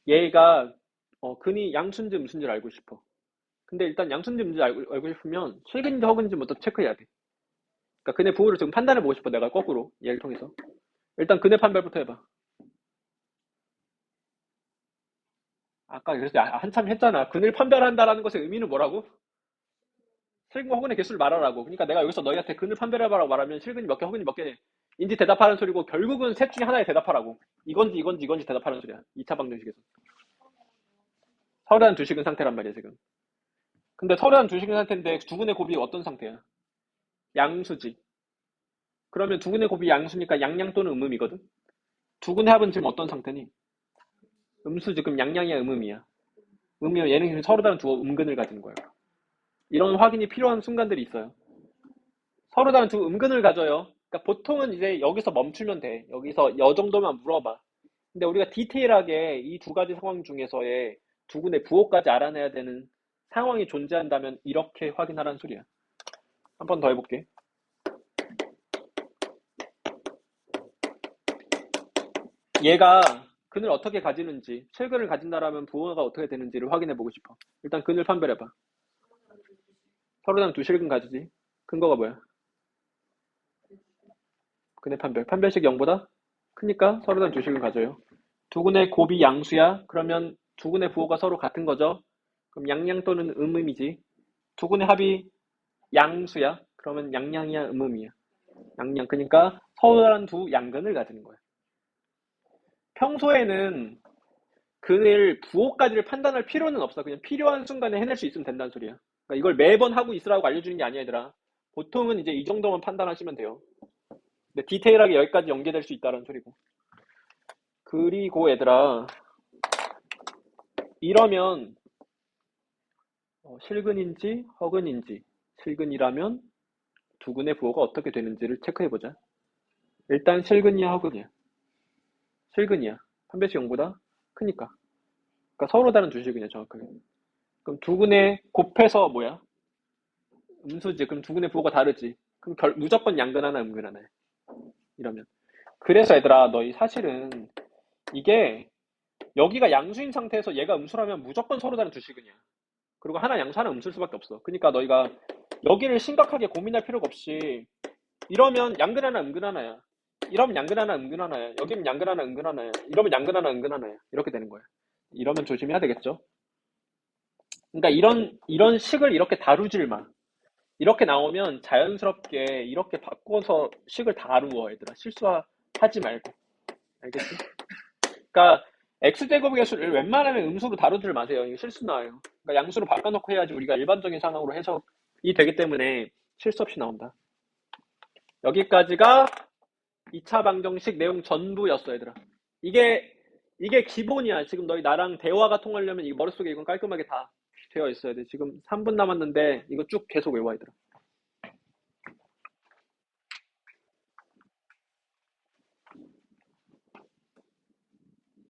얘가 근이 양수인지 음수인지를 알고 싶어. 근데 일단 양수인지 뭔지 알고 싶으면 실근인지 허근인지 먼저 체크해야 돼. 그러니까 근의 부호를 지금 판단해보고 싶어. 내가 거꾸로 얘를 통해서. 일단 근의 판별부터 해봐. 아까 그래서 한참 했잖아. 근을 판별한다라는 것의 의미는 뭐라고? 실근과 허근의 개수를 말하라고. 그러니까 내가 여기서 너희한테 근을 판별해봐라고 말하면 실근이 몇 개, 허근이 몇 개인지 대답하는 소리고 결국은 셋 중에 하나에 대답하라고. 이건지 대답하는 소리야. 2차 방정식에서. 서류한 두식은 상태란 말이야 지금. 근데 서류한 두식은 상태인데 두근의 곱이 어떤 상태야? 양수지. 그러면 두근의 곱이 양수니까 양양 또는 음음이거든. 두근의 합은 지금 어떤 상태니? 음수지. 그럼 양양이야 음음이야. 음이면 얘는 서로 다른 두 음근을 가지는 거야. 이런 확인이 필요한 순간들이 있어요. 서로 다른 두 음근을 가져요. 그러니까 보통은 이제 여기서 멈추면 돼. 여기서 이 정도만 물어봐. 근데 우리가 디테일하게 이 두 가지 상황 중에서의 두근의 부호까지 알아내야 되는 상황이 존재한다면 이렇게 확인하라는 소리야. 한 번 더 해볼게. 얘가 근을 어떻게 가지는지, 실근을 가진다라면 부호가 어떻게 되는지를 확인해보고 싶어. 일단 근을 판별해봐. 서로 다른 두 실근 가지지. 근거가 뭐야? 근의 판별. 판별식 0보다 크니까 서로 다른 두 실근 가져요. 두 근의 곱이 양수야. 그러면 두 근의 부호가 서로 같은 거죠. 그럼 양양 또는 음음이지. 두 근의 합이 양수야. 그러면 양양이야, 음음이야. 양양. 그러니까 서로 다른 두 양근을 가지는 거야. 평소에는 근을 부호까지를 판단할 필요는 없어. 그냥 필요한 순간에 해낼 수 있으면 된다는 소리야. 그러니까 이걸 매번 하고 있으라고 알려주는 게 아니야, 얘들아. 보통은 이제 이 정도만 판단하시면 돼요. 근데 디테일하게 여기까지 연계될 수 있다는 소리고. 그리고 얘들아, 이러면 실근인지 허근인지, 실근이라면 두근의 부호가 어떻게 되는지를 체크해보자. 일단 실근이야, 허근이야? 실근이야. 판별식 0보다 크니까. 그러니까 서로 다른 두 실근이야, 정확하게. 그럼 두근의 곱해서 뭐야? 음수지. 그럼 두근의 부호가 다르지. 그럼 무조건 양근 하나, 음근 하나야. 이러면. 그래서 얘들아, 너희 사실은 이게 여기가 양수인 상태에서 얘가 음수라면 무조건 서로 다른 두 실근이야. 그리고 하나 양수, 하나 음수일 수밖에 없어. 그러니까 너희가 여기를 심각하게 고민할 필요가 없이 이러면 양근 하나, 음근 하나야. 이러면 양근 하나, 음근 하나야. 여기면 양근 하나, 음근 하나야. 이러면 양근 하나, 음근 하나야. 이렇게 되는 거야. 이러면 조심해야 되겠죠? 그러니까 이런 식을 이렇게 다루질 마. 이렇게 나오면 자연스럽게 이렇게 바꿔서 식을 다루어, 얘들아. 실수하지 말고. 알겠지? 그러니까 x제곱의 수를 웬만하면 음수로 다루질 마세요. 이거 실수 나와요. 그러니까 양수로 바꿔놓고 해야지 우리가 일반적인 상황으로 해석이 되기 때문에 실수 없이 나온다. 여기까지가 2차 방정식 내용 전부였어, 얘들아. 이게 기본이야. 지금 너희 나랑 대화가 통하려면 이 머릿속에 이건 깔끔하게 다 되어 있어야 돼. 지금 3분 남았는데 이거 쭉 계속 외워, 얘들아.